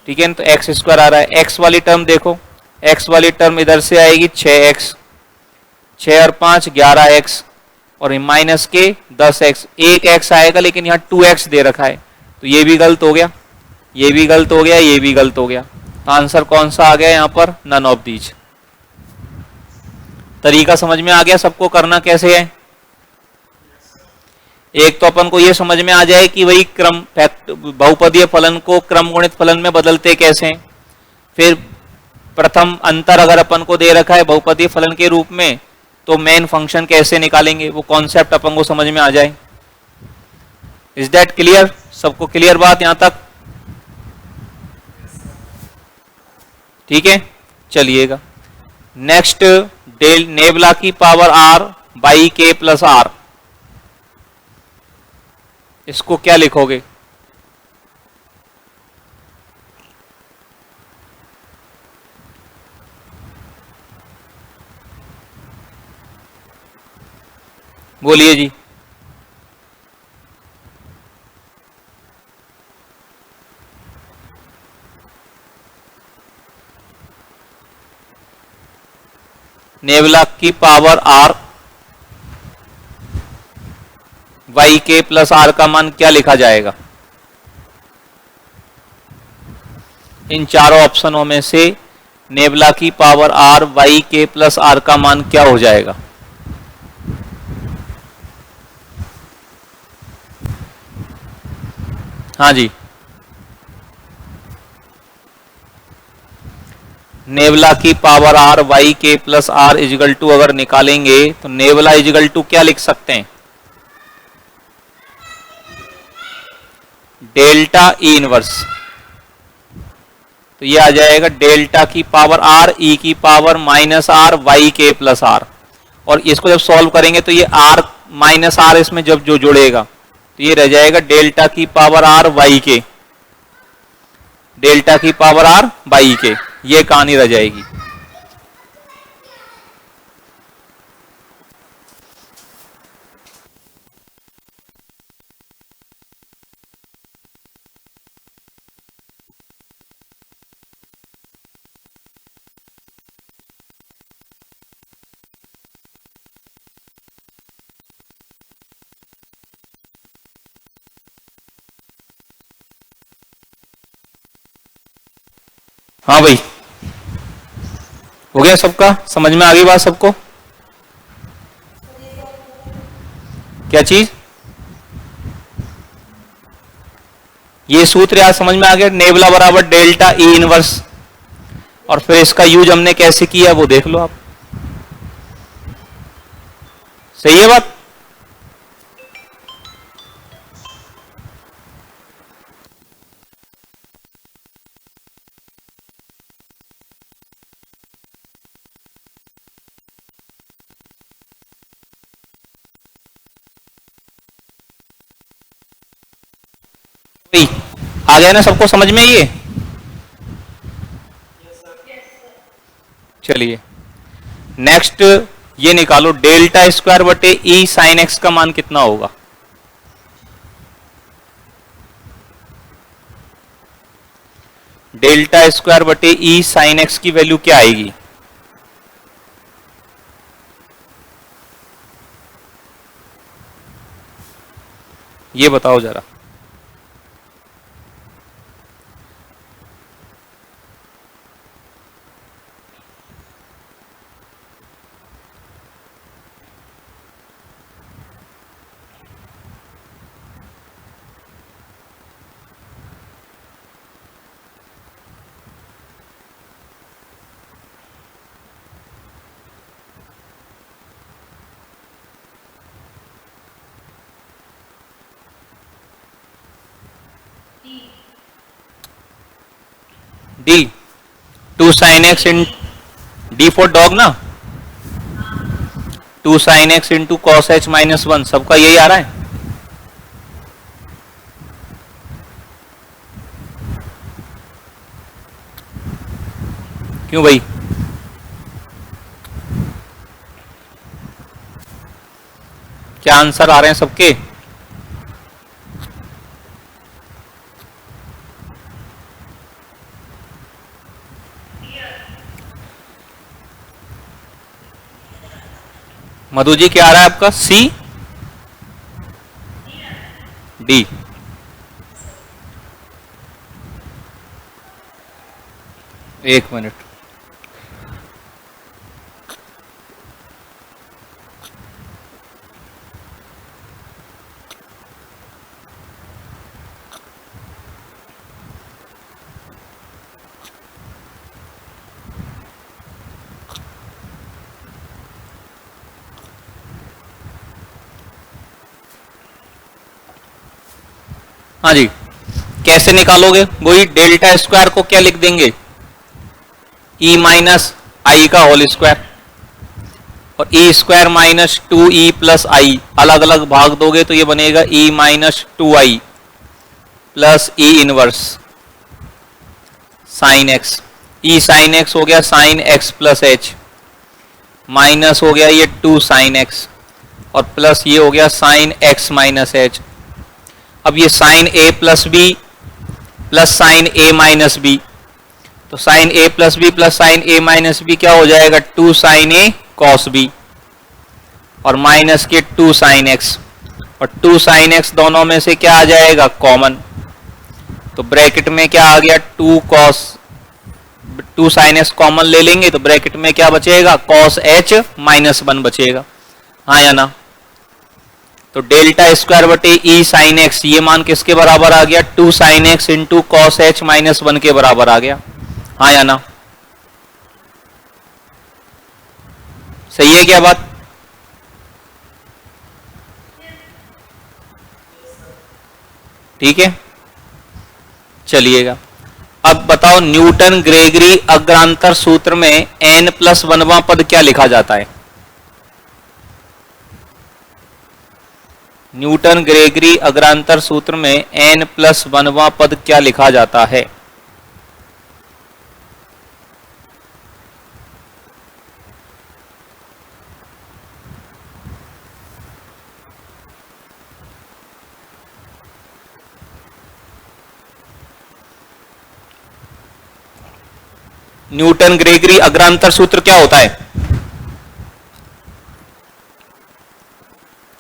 ठीक है ना। तो एक्स स्क्वायर आ रहा है, एक्स वाली टर्म देखो, एक्स वाली टर्म इधर से आएगी 6x, 6 और 5 11x, और माइनस के 10x, एक x आएगा लेकिन यहाँ 2x दे रखा है, तो ये भी गलत हो गया, ये भी गलत हो गया, ये भी गलत हो गया। तो आंसर कौन सा आ गया यहाँ पर, नन ऑफ दीज। तरीका समझ में आ गया सबको, करना कैसे है। एक तो अपन को ये समझ में आ जाए कि वही क्रम बहुपदीय फलन को क्रम गुणित फलन में बदलते कैसे हैं। फिर प्रथम अंतर अगर अपन को दे रखा है बहुपदीय फलन के रूप में तो मेन फंक्शन कैसे निकालेंगे, वो कॉन्सेप्ट अपन को समझ में आ जाए। इज दैट क्लियर, सबको क्लियर बात यहां तक, ठीक है। चलिएगा नेक्स्ट, डेल नेबला की पावर r बाई के प्लस आर, इसको क्या लिखोगे। बोलिए जी। नेबला की पावर r वाई के प्लस आर का मान क्या लिखा जाएगा। इन चारों ऑप्शनों में से नेबला की पावर r वाई के प्लस आर का मान क्या हो जाएगा। हाँ जी, नेबला की पावर r वाई के प्लस आर इजिकल टू अगर निकालेंगे तो नेबला इजिकल टू क्या लिख सकते हैं, डेल्टा ई इनवर्स। तो ये आ जाएगा डेल्टा की पावर r e की पावर माइनस आर वाई के प्लस आर, और इसको जब सॉल्व करेंगे तो ये r माइनस आर इसमें जब जो जुड़ेगा तो ये रह जाएगा डेल्टा की पावर r वाई के, डेल्टा की पावर r वाई के, ये कहानी रह जाएगी। हाँ भाई, हो गया सबका, समझ में आ गई बात सबको। क्या चीज, ये सूत्र यार समझ में आ गया, नेबला बराबर डेल्टा ई इनवर्स, और फिर इसका यूज हमने कैसे किया वो देख लो आप। सही है बात। आ गया ना सबको समझ में ये। चलिए नेक्स्ट ये निकालो, डेल्टा स्क्वायर बटे ई साइन एक्स का मान कितना होगा। डेल्टा स्क्वायर बटे ई साइन एक्स की वैल्यू क्या आएगी। ये बताओ जरा। D, 2 sin x in D for dog ना, 2 sin x into cos H minus 1, सबका यही आ रहा है। क्यों भाई? क्या आंसर आ रहे हैं सबके? मधु जी क्या आ रहा है आपका? सी, डी। एक मिनट, हाँ जी। कैसे निकालोगे? वही डेल्टा स्क्वायर को क्या लिख देंगे? ई माइनस आई का होल स्क्वायर, और e square minus 2e plus i, अलग अलग भाग दोगे तो ये बनेगा e माइनस 2i प्लस e inverse sine x. E sine x हो गया sine x plus h, minus हो गया ये 2 साइन एक्स, और प्लस ये हो गया साइन एक्स माइनस एच। अब ये साइन ए प्लस बी प्लस साइन ए माइनस बी, तो साइन ए प्लस बी प्लस साइन ए माइनस बी क्या हो जाएगा? 2 साइन ए कॉस बी, और माइनस के 2 साइन एक्स, और 2 साइन एक्स दोनों में से क्या आ जाएगा? कॉमन। तो ब्रैकेट में क्या आ गया? 2 साइन एक्स कॉमन ले लेंगे तो ब्रैकेट में क्या बचेगा? कॉस एच माइनस 1 बचेगा, हाँ या ना? तो डेल्टा स्क्वायर बटे ई साइन एक्स, ये मान किसके बराबर आ गया? 2 sine x into cos H minus 1 के बराबर आ गया, हाँ या ना? सही है क्या बात? ठीक है, चलिएगा। अब बताओ न्यूटन ग्रेगरी अग्रांतर सूत्र में n+1वां पद क्या लिखा जाता है? न्यूटन ग्रेगरी अग्रांतर सूत्र में n+1वां पद क्या लिखा जाता है? न्यूटन ग्रेगरी अग्रांतर सूत्र क्या होता है?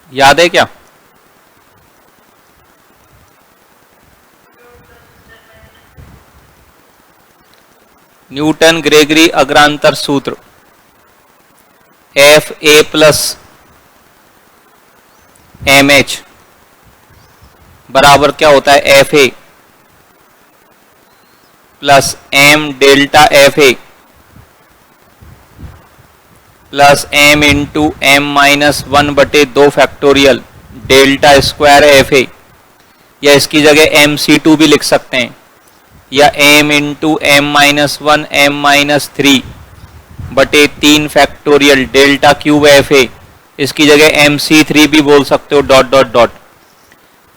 याद है क्या? न्यूटन ग्रेगरी अग्रांतर सूत्र f a plus m h बराबर क्या होता है? F a plus m delta f a plus m into m minus 1 बटे 2 factorial delta square f a, या इसकी जगह MC2 भी लिख सकते हैं, या m into m minus 1 m minus 3 बटे 3 factorial delta cube f a, इसकी जगह MC3 भी बोल सकते हो, डॉट डॉट डॉट।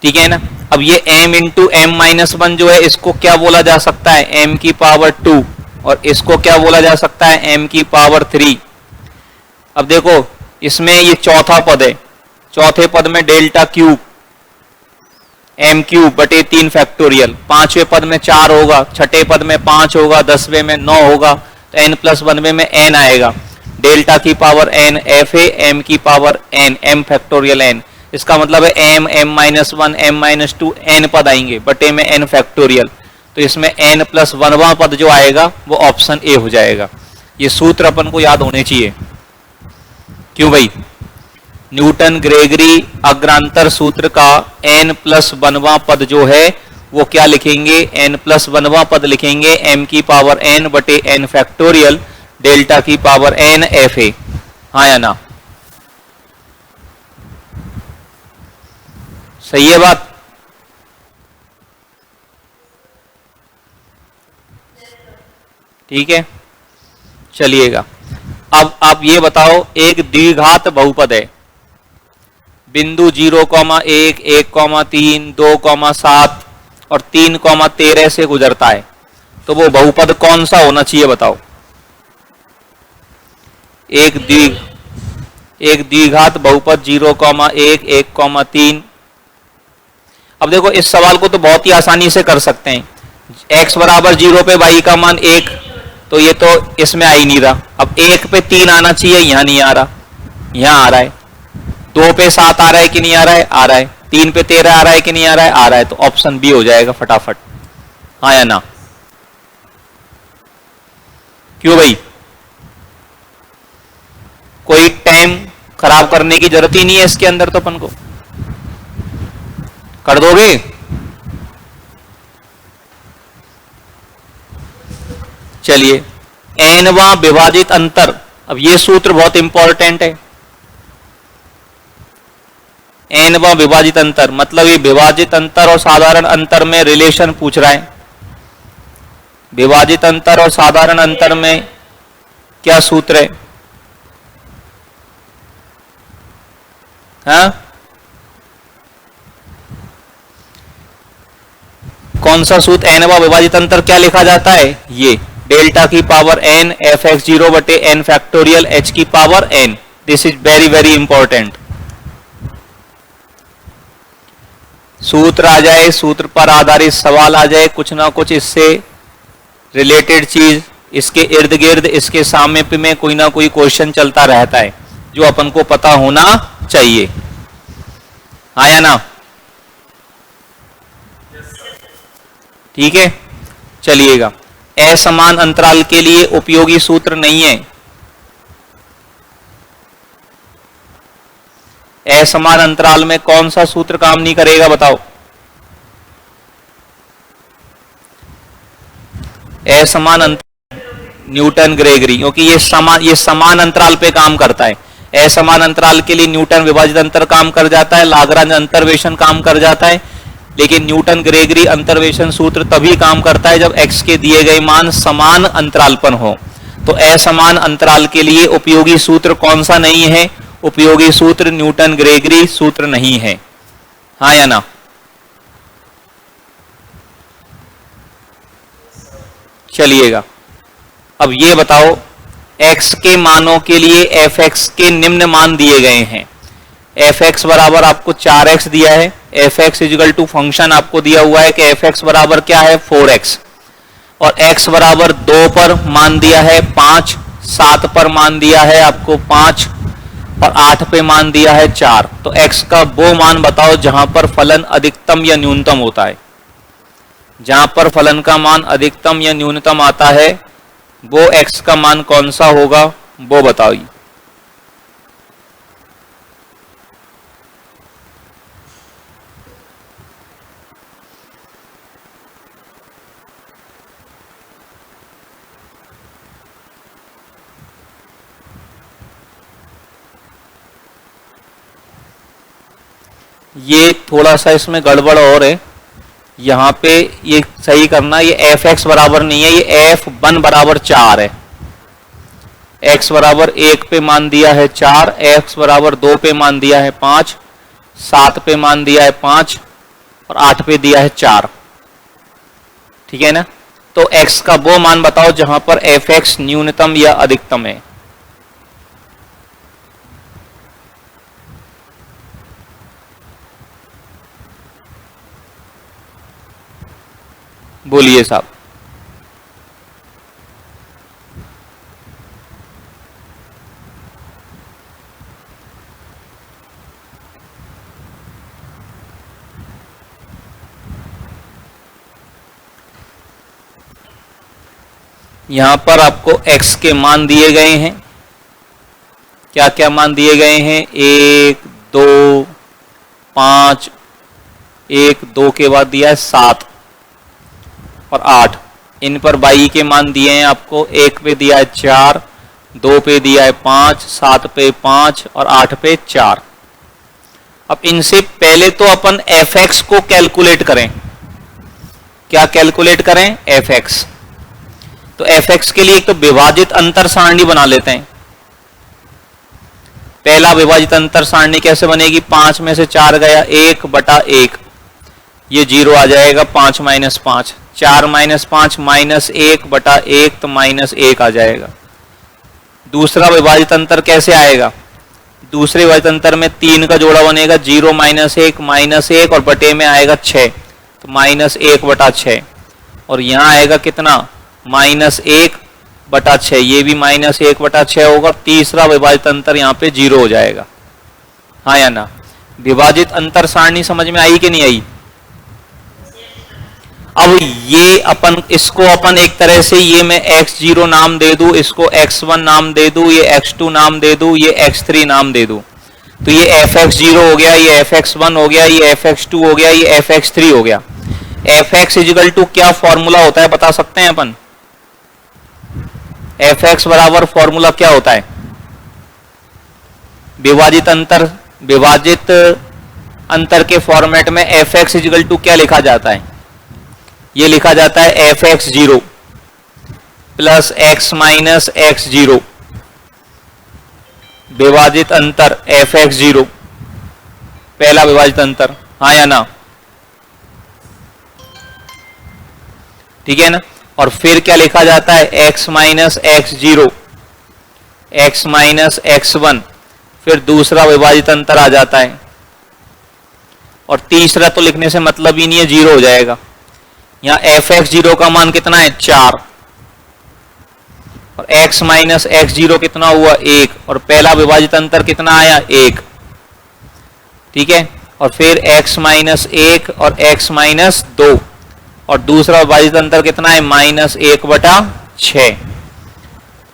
ठीक है ना? अब ये m इंटू एम माइनस 1 जो है इसको क्या बोला जा सकता है? m की पावर 2, और इसको क्या बोला जा सकता है? m की पावर 3। अब देखो इसमें ये चौथा पद है, चौथे पद में डेल्टा क्यूब एम क्यूब बटे 3 फैक्टोरियल, पांचवें पद में 4 होगा, छठे पद में 5 होगा, 10वें में 9 होगा, तो n+1 में n आएगा। डेल्टा की power n F A, m की power n m factorial n, इसका मतलब है m m-1 m-2 n पद आएंगे बटे में n फैक्टोरियल, तो इसमें n+1वां पद जो आएगा वो ऑप्शन ए हो जाएगा। ये सूत्र अपन को याद होने चाहिए। क्यों भाई? न्यूटन ग्रेगरी अग्रांतर सूत्र का n+1वां पद जो है वो क्या लिखेंगे? n+1वां पद लिखेंगे m की पावर n बटे n फैक्टोरियल डेल्टा की पावर n एफ ए, हाँ या ना? सही है बात? ठीक है, चलिएगा। अब आप ये बताओ, एक द्विघात बहुपद है, बिंदु 0,1, 1,3, 2,7 और 3,13 से गुजरता है, तो वो बहुपद कौन सा होना चाहिए बताओ? एक द्विघात बहुपद 0,1, 1,3। अब देखो इस सवाल को तो बहुत ही आसानी से कर सकते हैं। x बराबर 0 पे y का मान 1, तो ये तो इसमें आ ही नहीं रहा। अब 1 पे 3 आना चाहिए, यहाँ नहीं आ रहा, यहाँ आ रहा है। 2 पे 7 आ रहा है कि नहीं आ रहा है? आ रहा है। 3 पे 13 आ रहा है कि नहीं आ रहा है? आ रहा है। तो ऑप्शन बी हो जाएगा फटाफट, हाँ या ना? क्यों भाई? कोई टाइम खराब करने की जरूरत ही नहीं है इसके अंदर, तो अपन को कर दोगे? चलिए, एनवा विभाजित अंतर। अब ये सूत्र बहुत इंपॉर्टेंट है। एनवा विभाजित अंतर मतलब ये विभाजित अंतर और साधारण अंतर में रिलेशन पूछ रहा है। विभाजित अंतर और साधारण अंतर में क्या सूत्र है? हाँ, कौन सा सूत्र? एनवा विभाजित अंतर क्या लिखा जाता है? ये डेल्टा की पावर n fx0 बटे n फैक्टोरियल h की power n। This is very very important. सूत्र आ जाए, सूत्र पर आधारित सवाल आ जाए, कुछ ना कुछ इससे रिलेटेड चीज, इसके इर्द गिर्द, इसके सामने में कोई ना कोई क्वेश्चन चलता रहता है जो अपन को पता होना चाहिए, हाँ या ना? ठीक है, चलिएगा। असमान अंतराल के लिए उपयोगी सूत्र नहीं है। असमान अंतराल में कौन सा सूत्र काम नहीं करेगा बताओ? असमान अंतराल, न्यूटन ग्रेगरी, क्योंकि ये समान अंतराल पे काम करता है। असमान अंतराल के लिए न्यूटन विभाजित अंतर काम कर जाता है, लाग्रांज अंतर्वेशन काम कर जाता है, लेकिन न्यूटन ग्रेगरी अंतर्वेशन सूत्र तभी काम करता है जब x के दिए गए मान समान अंतराल पर हो। तो असमान अंतराल के लिए उपयोगी सूत्र कौन सा नहीं है? उपयोगी सूत्र न्यूटन ग्रेगरी सूत्र नहीं है, हाँ या ना? चलिएगा, अब ये बताओ, x के मानों के लिए fx के निम्न मान दिए गए हैं। fx बराबर आपको 4x दिया है, fx इजिकल टू फंक्शन आपको दिया हुआ है कि fx बराबर क्या है? 4x, और x बराबर 2 पर मान दिया है 5, 7 पर मान दिया है आपको 5 और 8 पे मान दिया है 4। तो x का वो मान बताओ जहां पर फलन अधिकतम या न्यूनतम होता है। जहां पर फलन का मान अधिकतम या न्यूनतम आता है वो x का मान कौन सा होगा, वो बताओ। ये थोड़ा सा इसमें गड़बड़ और है, यहाँ पे ये सही करना, ये fx बराबर नहीं है, ये f1 बराबर 4 है। x बराबर 1 पे मान दिया है 4, x बराबर 2 पे मान दिया है 5, 7 पे मान दिया है 5 और 8 पे दिया है 4, ठीक है ना? तो x का वो मान बताओ जहां पर fx न्यूनतम या अधिकतम है। बोलिए साहब। यहां पर आपको x के मान दिए गए हैं, क्या क्या मान दिए गए हैं? 1, 2, 5, 1, 2 के बाद दिया है 7 और 8। इन पर y के मान दिए हैं आपको, 1 पे दिया है 4, 2 पे दिया है 5, 7 पे 5 और 8 पे 4। अब इनसे पहले तो अपन fx को कैलकुलेट करें। क्या कैलकुलेट करें? fx। तो fx के लिए एक तो विभाजित अंतर सारणी बना लेते हैं। पहला विभाजित अंतर सारणी कैसे बनेगी, 5 में से 4 गया 1/1, ये 0 आ जाएगा, 5 - 5, 4 - 5 -1/1 तो -1 आ जाएगा। दूसरा विभाजित अंतर कैसे आएगा, दूसरे विभाजित अंतर में 3 का जोड़ा बनेगा, 0 - 1 और बटे में आएगा 6 तो -1/6 और यहाँ आएगा कितना -1/6, ये भी -1/6 होगा। तीसरा विभाजित अंतर यहाँ पे 0 हो जाएगा। हाँ या ना, विभाजित अंतर सारणी समझ में आई कि नहीं आई। अब ये इसको अपन एक तरह से, ये मैं x0 नाम दे दूं, इसको x1 नाम दे दूं, ये x2 नाम दे दूं, ये x3 नाम दे दूं, तो ये fx0 हो गया, ये fx1 हो गया, ये fx2 हो गया, ये fx3 हो गया। fx इजिकल टू क्या फॉर्मूला होता है बता सकते हैं अपन, fx बराबर फॉर्मूला क्या होता है, विभाजित अंतर के फॉर्मेट में fx इजिकल टू क्या लिखा जाता है, ये लिखा जाता है fx0 plus x minus x0, विभाजित अंतर fx0, पहला विभाजित अंतर। हाँ या ना, ठीक है ना। और फिर क्या लिखा जाता है x minus x0, x minus x1, फिर दूसरा विभाजित अंतर आ जाता है। और तीसरा तो लिखने से मतलब ही नहीं है, 0 हो जाएगा। यहाँ fx0 का मान कितना है 4 और x माइनस x0 कितना हुआ 1 और पहला विभाजित अंतर कितना आया 1, ठीक है। और फिर x माइनस 1 और x माइनस 2 और दूसरा विभाजित अंतर कितना है -1/6,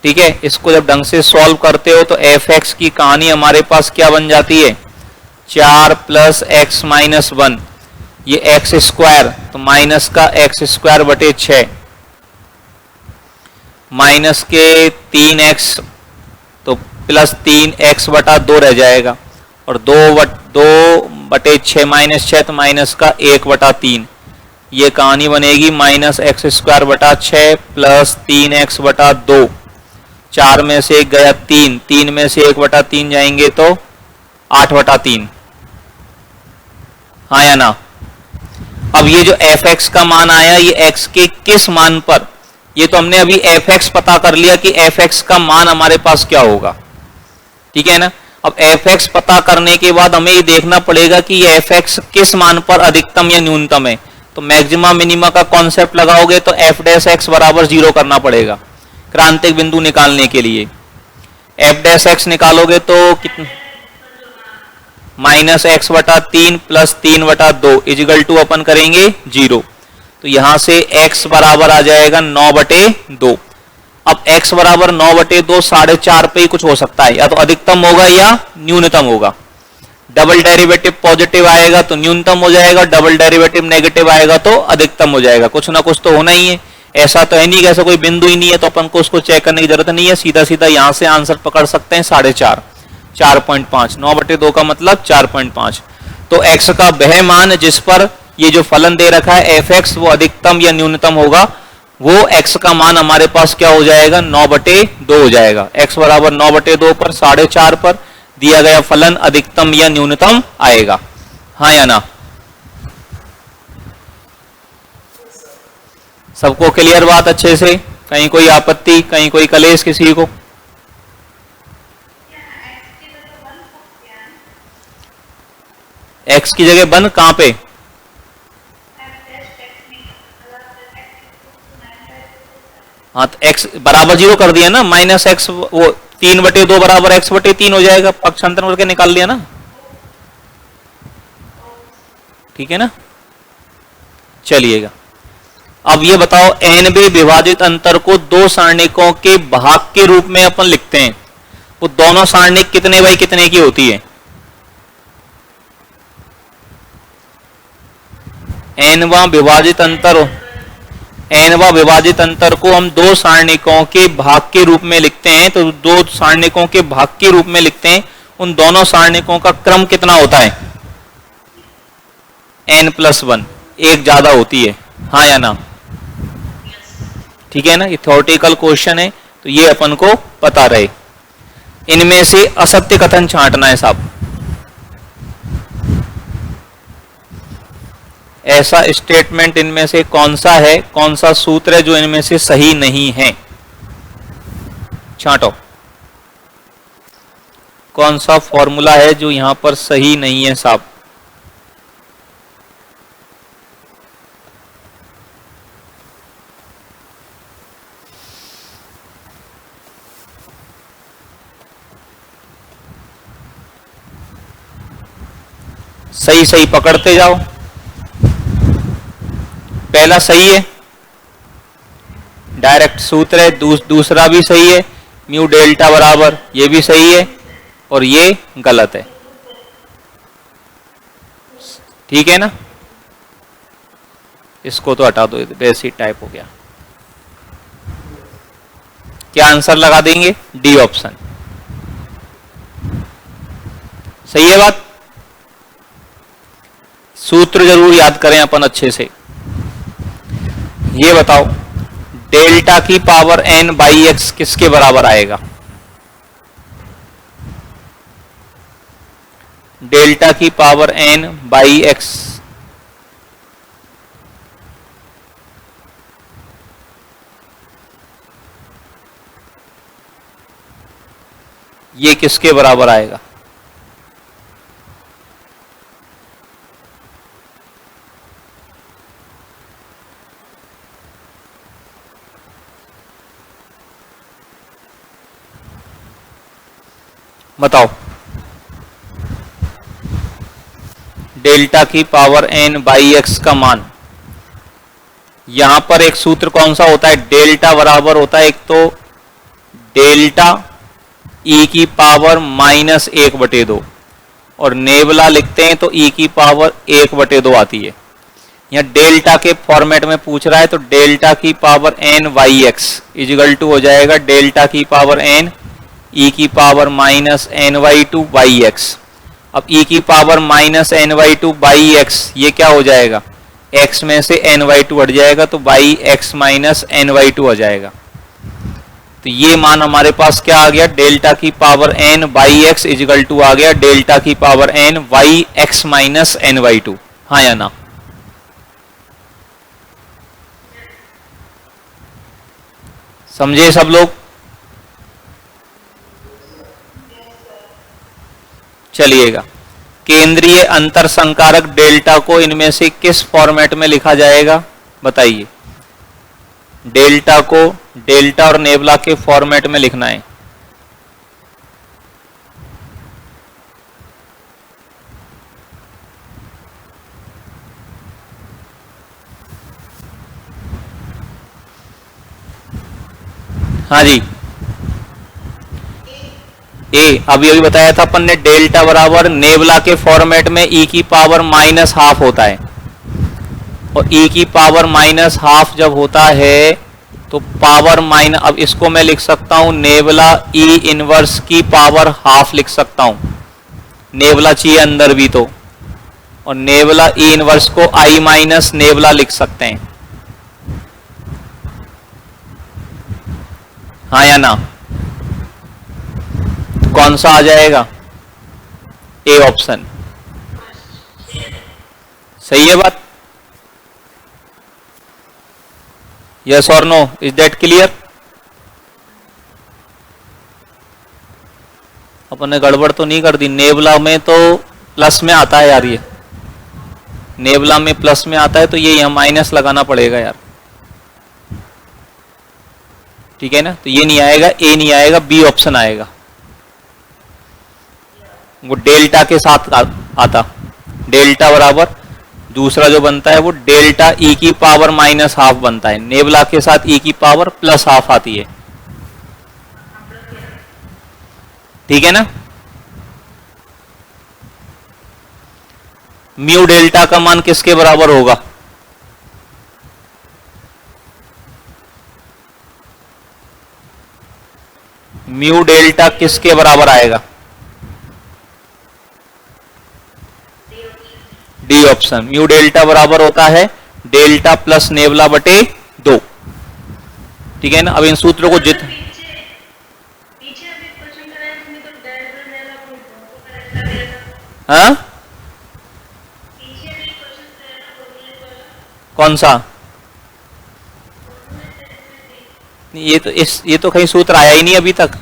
ठीक है। इसको जब ढंग से सॉल्व करते हो तो fx की कहानी हमारे पास क्या बन जाती है, 4 प्लस x माइनस 1, ये x स्क्वायर तो माइनस का x²/6, माइनस के 3x तो प्लस 3x/2 रह जाएगा और 2/6 -6 तो माइनस का 1/3, ये कहानी बनेगी -x²/6 प्लस 3x/2, 4 में से 1 गया 3, 3 में से 1/3 जाएंगे तो 8/3। हाँ या ना। अब ये जो fx का मान आया ये x के किस मान पर, ये तो हमने अभी fx पता कर लिया कि fx का मान हमारे पास क्या होगा, ठीक है ना। अब fx पता करने के बाद हमें ये देखना पड़ेगा कि ये fx किस मान पर अधिकतम या न्यूनतम है। तो मैक्सिमा मिनिमा का कॉन्सेप्ट लगाओगे तो f' बराबर 0 करना पड़ेगा क्रांतिक बिंदु निकालने के लिए। f' निकालोगे तो कितना, -x/3 प्लस 3/2 इजिकल टू अपन करेंगे 0, तो यहां से x बराबर आ जाएगा 9/2। अब x बराबर 9/2 4.5 पे ही कुछ हो सकता है, या तो अधिकतम होगा या न्यूनतम होगा। डबल डेरिवेटिव पॉजिटिव आएगा तो न्यूनतम हो जाएगा, डबल डेरिवेटिव नेगेटिव आएगा तो अधिकतम हो जाएगा। कुछ ना कुछ तो होना ही है, ऐसा तो है नहीं कि ऐसा कोई बिंदु ही नहीं है तो अपन को उसको चेक करने की जरूरत नहीं है, सीधा सीधा यहां से आंसर पकड़ सकते हैं 4.5, 4.5, 9/2 का मतलब 4.5। तो x का वह मान जिस पर ये जो फलन दे रखा है fx वो अधिकतम या न्यूनतम होगा, वो x का मान हमारे पास क्या हो जाएगा 9/2 हो जाएगा। x बराबर 9/2 पर 4.5 पर दिया गया फलन अधिकतम या न्यूनतम आएगा। हाँ या ना, सबको क्लियर बात अच्छे से, कहीं कोई आपत्ति, कहीं कोई कलेश किसी को। x की जगह 1 कहां पे, हाँ तो x बराबर 0 कर दिया ना, -x वो 3/2 बराबर x/3 हो जाएगा, पक्षांतर करके निकाल लिया ना, ठीक है ना। चलिएगा अब ये बताओ nवें विभाजित अंतर को दो सारणिकों के भाग के रूप में अपन लिखते हैं, वो दोनों सारणिक कितने बाई कितने की होती है, nवां विभाजित अंतर को हम दो सारणिकों के भाग के रूप में लिखते हैं, तो दो सारणिकों के भाग के रूप में लिखते हैं, उन दोनों सारणिकों का क्रम कितना होता है n+1, एक ज्यादा होती है। हाँ या ना, ठीक है ना, ये थ्योरेटिकल क्वेश्चन है तो ये अपन को पता रहे। इनमें से असत्य कथन छांटना है साहब। ऐसा स्टेटमेंट इनमें से कौन सा है, कौन सा सूत्र है जो इनमें से सही नहीं है, छांटो। कौन सा फॉर्मूला है जो यहां पर सही नहीं है साहब? सही सही पकड़ते जाओ। पहला सही है, डायरेक्ट सूत्र है। दूसरा भी सही है, म्यू डेल्टा बराबर, ये भी सही है, और ये गलत है। ठीक है ना, इसको तो हटा दो, वैसे ही टाइप हो गया। क्या आंसर लगा देंगे? D option. सही है बात। सूत्र जरूर याद करें अपन अच्छे से। ये बताओ, डेल्टा की पावर n बाई एक्स किसके बराबर आएगा? डेल्टा की पावर n बाई एक्स, ये किसके बराबर आएगा? बताओ। डेल्टा की पावर n बाई एक्स का मान, यहां पर एक सूत्र कौन सा होता है? डेल्टा बराबर होता है एक तो डेल्टा e की पावर माइनस 1/2, और नेबला लिखते हैं तो e की पावर 1/2 आती है। यहाँ डेल्टा के फॉर्मेट में पूछ रहा है तो डेल्टा की power n y x is equal to हो जाएगा डेल्टा की पावर n e की power minus n/2 by x. अब e की power minus n/2 by x, ये क्या हो जाएगा? x में से n/2 हट जाएगा तो बाई एक्स माइनस n/2 आ जाएगा। तो ये मान हमारे पास क्या आ गया? डेल्टा की power n by x is equal to आ गया डेल्टा की power n y x minus n/2। हाँ या ना? समझे सब लोग? चलिएगा, केंद्रीय अंतर संकारक डेल्टा को इनमें से किस फॉर्मेट में लिखा जाएगा बताइए? डेल्टा को डेल्टा और नेबला के फॉर्मेट में लिखना है। हाँ जी, ए अभी अभी बताया था अपन ने, डेल्टा बराबर नेबला के फॉर्मेट में e की पावर माइनस हाफ होता है, और e की पावर माइनस हाफ जब होता है तो पावर माइनस, अब इसको मैं लिख सकता हूं नेबला e इनवर्स की पावर हाफ लिख सकता हूं। नेबला चाहिए अंदर भी तो, और नेबला e इनवर्स को i माइनस नेबला लिख सकते हैं। हाँ या ना? कौन सा आ जाएगा? A option. सही है बात? यस और नो? Is that clear? अपन ने गड़बड़ तो नहीं कर दी? नेबला में तो प्लस में आता है यार, ये नेबला में प्लस में आता है तो ये यहाँ माइनस लगाना पड़ेगा यार। ठीक है ना? तो ये नहीं आएगा, ए नहीं आएगा, बी ऑप्शन आएगा। वो डेल्टा के साथ आता, डेल्टा बराबर दूसरा जो बनता है वो डेल्टा e की पावर माइनस हाफ बनता है, नेबला के साथ e की पावर प्लस हाफ आती है। ठीक है ना? म्यू डेल्टा का मान किसके बराबर होगा? म्यू डेल्टा किसके बराबर आएगा? D option. म्यू डेल्टा बराबर होता है डेल्टा प्लस नेबला बटे 2। ठीक है ना। अब इन सूत्रों को जित हाँ कौन सा, ये तो कहीं सूत्र आया ही नहीं अभी तक।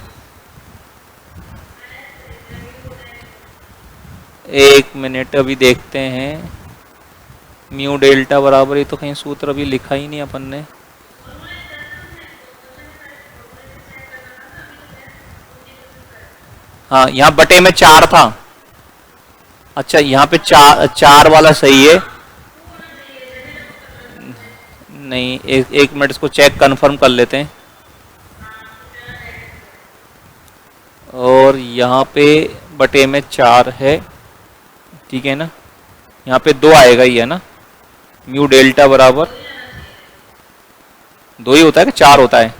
एक मिनट अभी देखते हैं। म्यू डेल्टा बराबर, ये तो कहीं सूत्र अभी लिखा ही नहीं अपन ने। हाँ यहाँ बटे में 4 था। अच्छा यहाँ पे 4 वाला सही है। नहीं एक मिनट इसको चेक कंफर्म कर लेते हैं। और यहाँ पे बटे में 4 है, ठीक है ना। यहाँ पे 2 आएगा ही है ना। म्यू डेल्टा बराबर 2 ही होता है कि 4 होता है।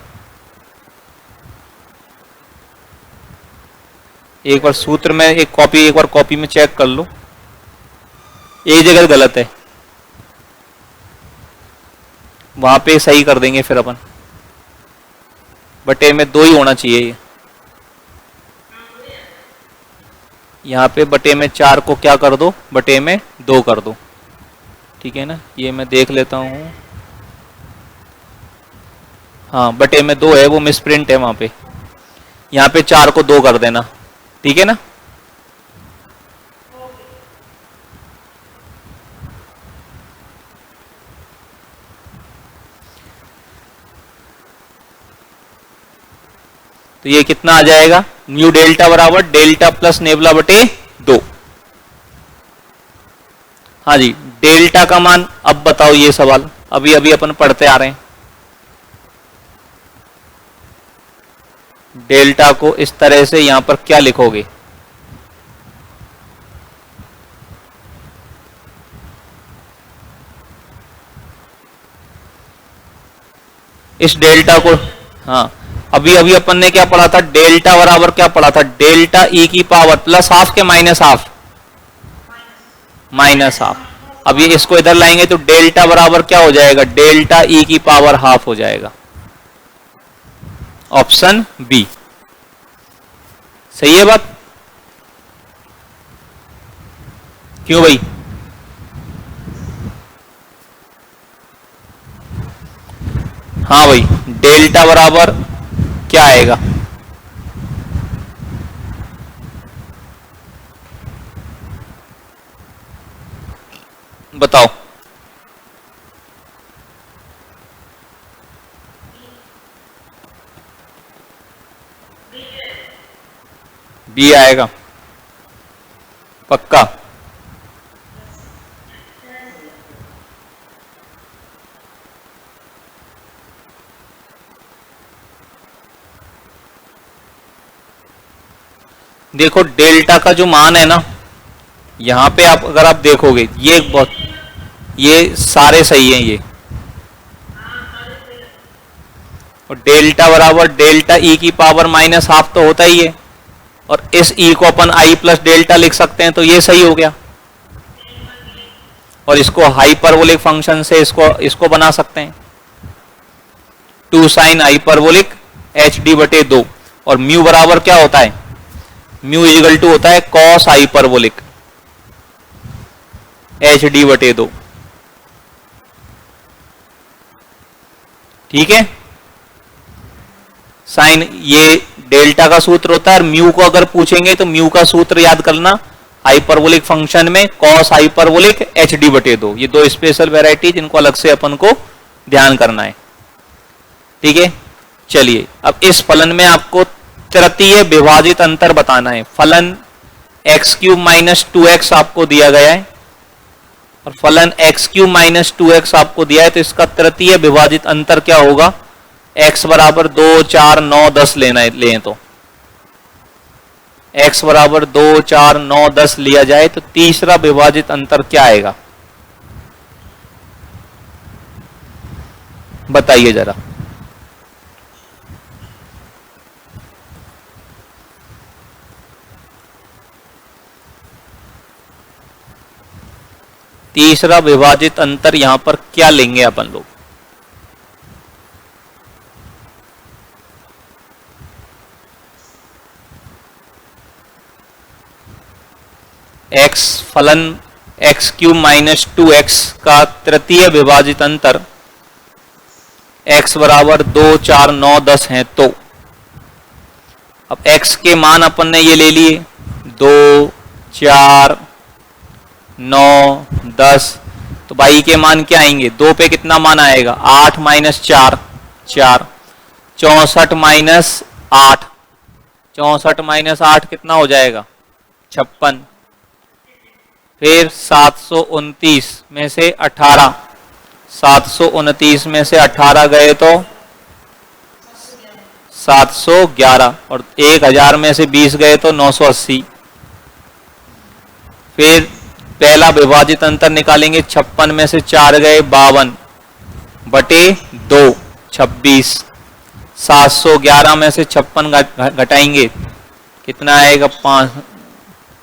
एक बार सूत्र में एक बार कॉपी में चेक कर लो, एक जगह गलत है, वहां पे सही कर देंगे फिर अपन। बटे में 2 ही होना चाहिए ये। यहाँ पे बटे में 4 को क्या कर दो, बटे में 2 कर दो, ठीक है ना। ये मैं देख लेता हूँ। हाँ बटे में 2 है, वो मिसप्रिंट है वहां पे। यहाँ पे 4 को 2 कर देना, ठीक है ना। तो ये कितना आ जाएगा, म्यू डेल्टा बराबर डेल्टा प्लस नेबला बटे 2। हाँ जी, डेल्टा का मान अब बताओ, ये सवाल अभी अभी अपन पढ़ते आ रहे हैं। डेल्टा को इस तरह से यहां पर क्या लिखोगे, इस डेल्टा को। हाँ अभी अभी अपन ने क्या पढ़ा था, डेल्टा बराबर क्या पढ़ा था, डेल्टा ई की पावर प्लस हाफ के माइनस हाफ, माइनस हाफ। अब ये इसको इधर लाएंगे तो डेल्टा बराबर क्या हो जाएगा, डेल्टा ई की पावर हाफ हो जाएगा। ऑप्शन बी सही है बात। क्यों भाई, हाँ भाई डेल्टा बराबर क्या आएगा, बताओ। बी आएगा पक्का। देखो डेल्टा का जो मान है ना, यहां पे आप अगर आप देखोगे ये सारे सही हैं ये। और डेल्टा बराबर डेल्टा ई की पावर माइनस हाफ तो होता ही है, और इस ई को अपन आई प्लस डेल्टा लिख सकते हैं, तो ये सही हो गया। और इसको हाइपरबोलिक फंक्शन से इसको बना सकते हैं, 2 साइन हाइपरबोलिक एच डी बटे 2। और म्यू बराबर क्या होता है, म्यू इजिकल टू होता है कॉस हाइपरबोलिक एच डी बटे 2, ठीक है। साइन ये डेल्टा का सूत्र होता है, और म्यू को अगर पूछेंगे तो म्यू का सूत्र याद करना, हाइपरबोलिक फंक्शन में कॉस हाइपरबोलिक एच डी बटे 2। ये 2 स्पेशल वेराइटी जिनको अलग से अपन को ध्यान करना है, ठीक है। चलिए अब इस फलन में आपको तृतीय विभाजित अंतर बताना है। फलन एक्स क्यूब माइनस 2x आपको दिया गया है, और फलन एक्स क्यूब माइनस 2x आपको दिया है, तो इसका तृतीय विभाजित अंतर क्या होगा, x बराबर 2, 4, 9, 10 लें तो x बराबर 2, 4, 9, 10 लिया जाए तो तीसरा विभाजित अंतर क्या आएगा, बताइए जरा। तीसरा विभाजित अंतर यहां पर क्या लेंगे अपन लोग, x फलन एक्स क्यूब माइनस 2x का तृतीय विभाजित अंतर x बराबर 2, 4, 9, 10 है तो अब x के मान अपन ने ये ले लिए 2, 4, 9, 10, तो y के मान क्या आएंगे? 2 पे कितना मान आएगा? 8 माइनस 4, 4, 64 माइनस 8, 64 माइनस 8 कितना हो जाएगा? 56। फिर 729 में से 18, 729 में से 18 गए तो 711 और 1000 में से 20 गए तो 980। फिर पहला विभाजित अंतर निकालेंगे, 56 में से 4 गए 52 बटे 2 26। 711 में से 56 घटाएंगे कितना आएगा? 5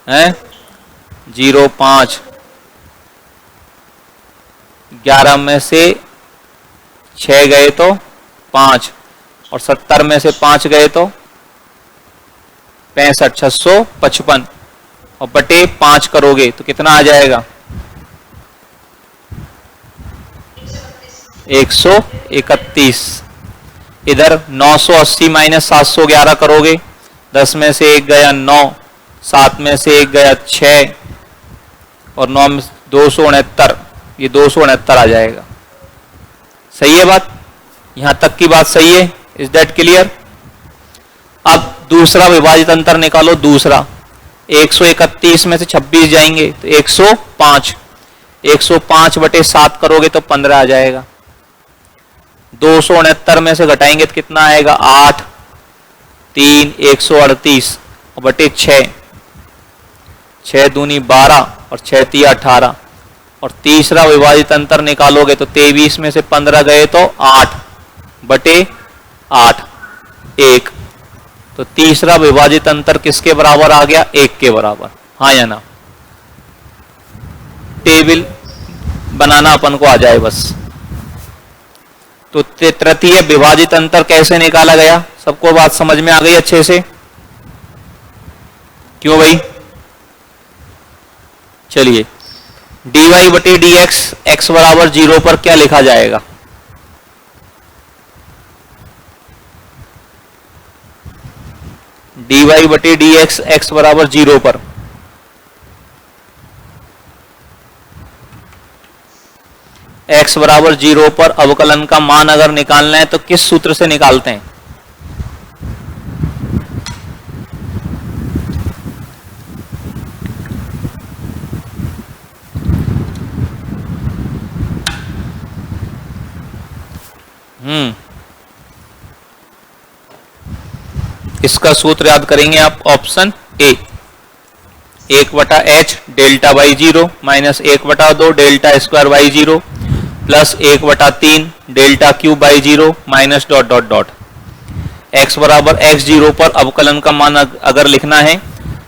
है 0.5। 11 में से 6 गए तो 5 और 70 में से 5 गए तो 65, 655 और बटे 5 करोगे तो कितना आ जाएगा? 131। इधर 980 माइनस 711 करोगे, 10 में से 1 गया 9, 7 में से 1 गया 6 और 9 में 269, ये 269 आ जाएगा। सही है बात? यहां तक की बात सही है? Is that clear? अब दूसरा विभाजित अंतर निकालो। दूसरा 131 में से 26 जाएंगे तो 105, 105 बटे 7 करोगे तो 15 आ जाएगा। 269 में से घटाएंगे तो कितना आएगा? 8, 3, 138 और बटे 6, 6 दूनी 12 और 6 तिया 18 और तीसरा विभाजित अंतर निकालोगे तो 23 में से 15 गए तो 8 बटे 8, 1। तो तीसरा विभाजित अंतर किसके बराबर आ गया? 1 के बराबर। हाँ या ना? टेबल बनाना अपन को आ जाए बस। तो तृतीय विभाजित अंतर कैसे निकाला गया? सबको बात समझ में आ गई अच्छे से? क्यों भाई? चलिए, dy बटे dx x बराबर 0 पर क्या लिखा जाएगा? dy बटे dx x बराबर 0 पर x बराबर 0 पर अवकलन का मान अगर निकालना है तो किस सूत्र से निकालते हैं? इसका सूत्र याद करेंगे आप। Option A, 1/h delta by 0 minus 1/2 delta square by 0 plus 1/3 delta cube by 0 minus dot dot dot. x बराबर x0 पर अवकलन का मान अगर लिखना है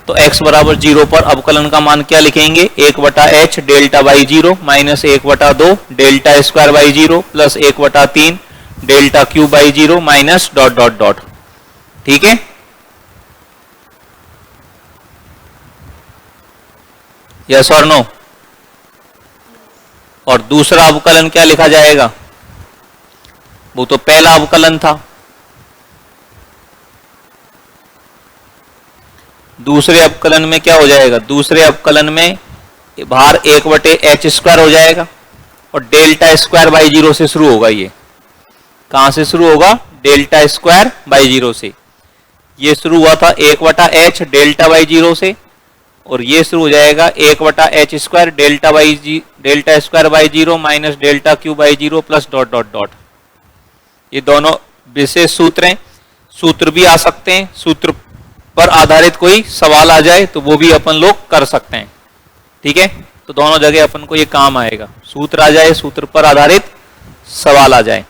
तो x बराबर 0 पर अवकलन का मान क्या लिखेंगे? 1/h delta by 0 minus 1/2 delta square by 0 plus 1/3 delta cube by 0 minus dot dot dot. ठीक है? यस और नो? और दूसरा अवकलन क्या लिखा जाएगा? वो तो पहला अवकलन था। दूसरे अवकलन में क्या हो जाएगा? दूसरे अवकलन में बाहर 1/h² हो जाएगा और डेल्टा स्क्वायर बाई 0 से शुरू होगा। ये कहां से शुरू होगा? डेल्टा स्क्वायर बाई 0 से। ये शुरू हुआ था 1/h डेल्टा बाई 0 से और ये शुरू हो जाएगा 1/h² delta square by 0 minus delta cube by 0 plus dot dot dot. ये दोनों विशेष सूत्र हैं। सूत्र भी आ सकते हैं, सूत्र पर आधारित कोई सवाल आ जाए तो वो भी अपन लोग कर सकते हैं। ठीक है? तो दोनों जगह अपन को ये काम आएगा। सूत्र आ जाए, सूत्र पर आधारित सवाल आ जाए।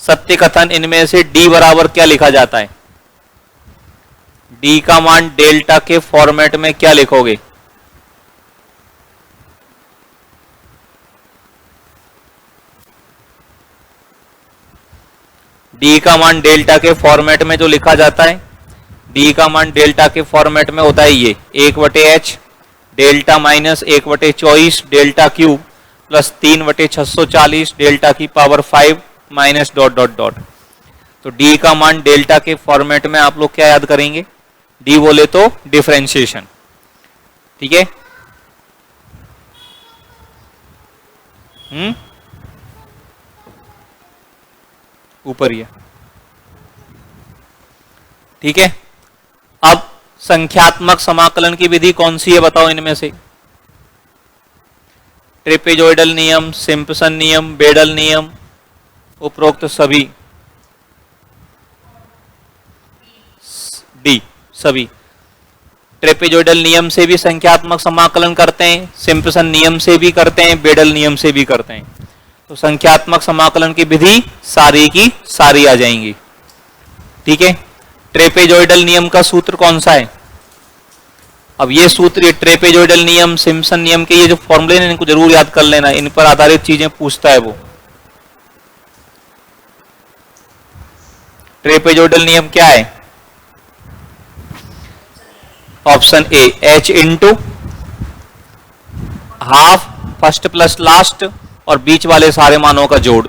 सत्य कथन इनमें से d बराबर क्या लिखा जाता है? d का मान डेल्टा के फॉर्मेट में क्या लिखोगे? d का मान डेल्टा के फॉर्मेट में जो लिखा जाता है, d का मान डेल्टा के फॉर्मेट में होता है ये 1/h delta minus 1/24 delta cube plus 3/640 delta की power 5 minus dot dot dot. तो डी का मान डेल्टा के फॉर्मेट में आप लोग क्या याद करेंगे, डी बोले तो डिफरेंशिएशन, ठीक है। ऊपर ही है, ठीक है। अब संख्यात्मक समाकलन की विधि कौन सी है बताओ इनमें से, ट्रेपेजॉइडल नियम, सिम्पसन नियम, बेडल नियम, उपरोक्त सभी, डी सभी। ट्रेपेजॉइडल नियम से भी संख्यात्मक समाकलन करते हैं, सिम्पसन नियम से भी करते हैं, बेडल नियम से भी करते हैं। तो संख्यात्मक समाकलन की विधि सारी की सारी आ जाएंगी, ठीक है। ट्रेपेजॉइडल नियम का सूत्र कौन सा है, अब ये सूत्र, ये ट्रेपेजॉइडल नियम, सिम्पसन नियम के ये जो फॉर्मूले हैं इनको जरूर याद कर लेना, इन पर आधारित चीजें पूछता है वो। ट्रेपेजॉइडल नियम क्या है, option a h into half first plus last और बीच वाले सारे मानों का जोड़,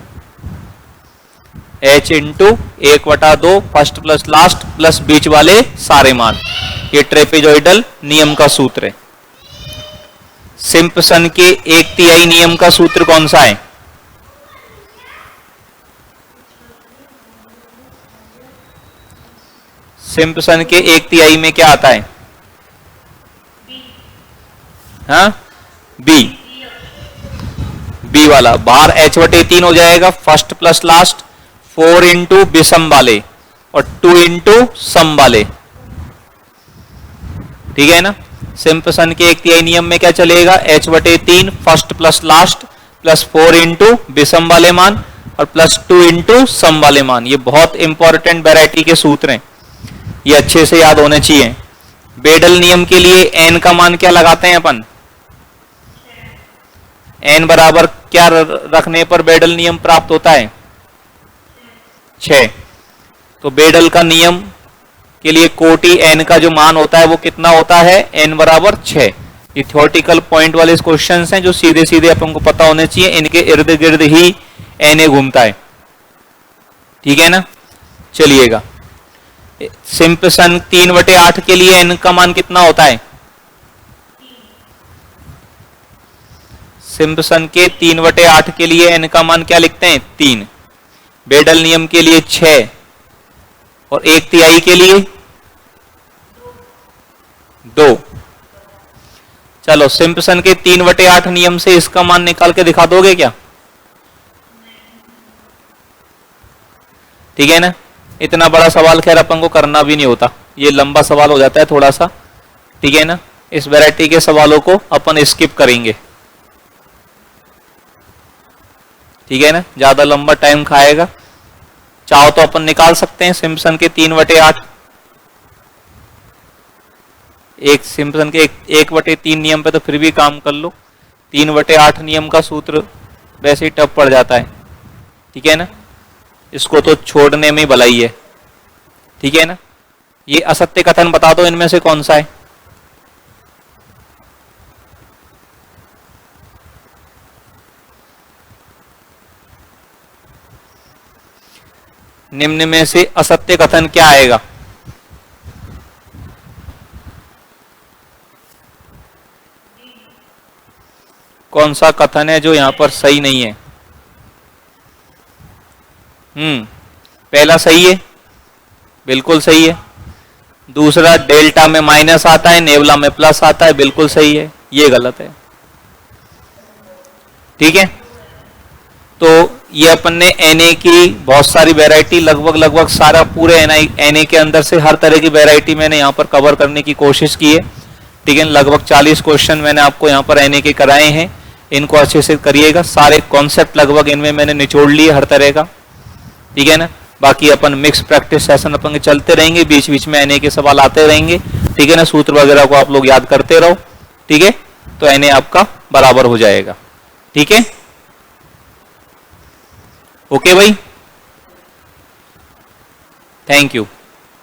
h into 1/2 first plus last plus बीच वाले सारे मान, ये ट्रेपेजॉइडल नियम का सूत्र है। सिम्पसन के 1/3 नियम का सूत्र कौन सा है, सिम्पसन के 1/3 में क्या आता है, हाँ बी वाला, बाहर h/3 हो जाएगा फर्स्ट प्लस लास्ट, 4 इंटू विषम वाले और 2 इंटू सम वाले, ठीक है ना। सिम्पसन के 1/3 नियम में क्या चलेगा, h/3 first plus last plus 4 into विषम वाले मान और प्लस 2 इंटू सम वाले मान। ये बहुत इंपॉर्टेंट वैरायटी के सूत्र हैं, ये अच्छे से याद होने चाहिए। बेडल नियम के लिए n का मान क्या लगाते हैं अपन, n बराबर क्या रखने पर बेडल नियम प्राप्त होता है, 6। तो बेडल का नियम के लिए कोटि n का जो मान होता है वो कितना होता है, n बराबर 6। ये थ्योरेटिकल पॉइंट वाले क्वेश्चंस हैं जो सीधे सीधे अपन को पता होने चाहिए, इनके इर्द गिर्द ही na घूमता है, ठीक है ना। चलिएगा, सिम्पसन 3/8 के लिए n का मान कितना होता है, सिम्पसन के 3/8 के लिए n का मान क्या लिखते हैं, 3। बेडल नियम के लिए 6 और 1/3 के लिए 2। चलो सिम्पसन के 3/8 नियम से इसका मान निकाल के दिखा दोगे क्या, ठीक है ना। इतना बड़ा सवाल खैर अपन को करना भी नहीं होता, ये लंबा सवाल हो जाता है थोड़ा सा, ठीक है ना। इस वैरायटी के सवालों को अपन स्किप करेंगे, ठीक है ना, ज्यादा लंबा टाइम खाएगा। चाहो तो अपन निकाल सकते हैं सिम्पसन के 3/8, एक सिम्पसन के 1/3 नियम पे तो फिर भी काम कर लो, 3/8 नियम का सूत्र वैसे ही टफ पड़ जाता है, ठीक है ना। इसको तो छोड़ने में भलाई है, ठीक है ना। ये असत्य कथन बता दो इनमें से कौन सा है, निम्न में से असत्य कथन क्या आएगा, कौन सा कथन है जो यहां पर सही नहीं है, पहला सही है, बिल्कुल सही है। दूसरा डेल्टा में माइनस आता है, नेवला में प्लस आता है, बिल्कुल सही है, ये गलत है, ठीक है। तो ये अपन ने Na की बहुत सारी वैरायटी, लगभग सारा पूरे Na के अंदर से हर तरह की वैरायटी मैंने यहाँ पर कवर करने की कोशिश की है, ठीक है। लगभग 40 क्वेश्चन मैंने आपको यहाँ पर Na के कराए हैं, इनको अच्छे से करिएगा। सारे कॉन्सेप्ट लगभग इनमें मैंने निचोड़ लिए हर तरह का, ठीक है ना। बाकी अपन मिक्स प्रैक्टिस सेशन अपन के चलते रहेंगे, बीच बीच में Na के सवाल आते रहेंगे, ठीक है ना। सूत्र वगैरह को आप लोग याद करते रहो, ठीक है। तो Na आपका बराबर हो जाएगा, ठीक है। ओके भाई, थैंक यू।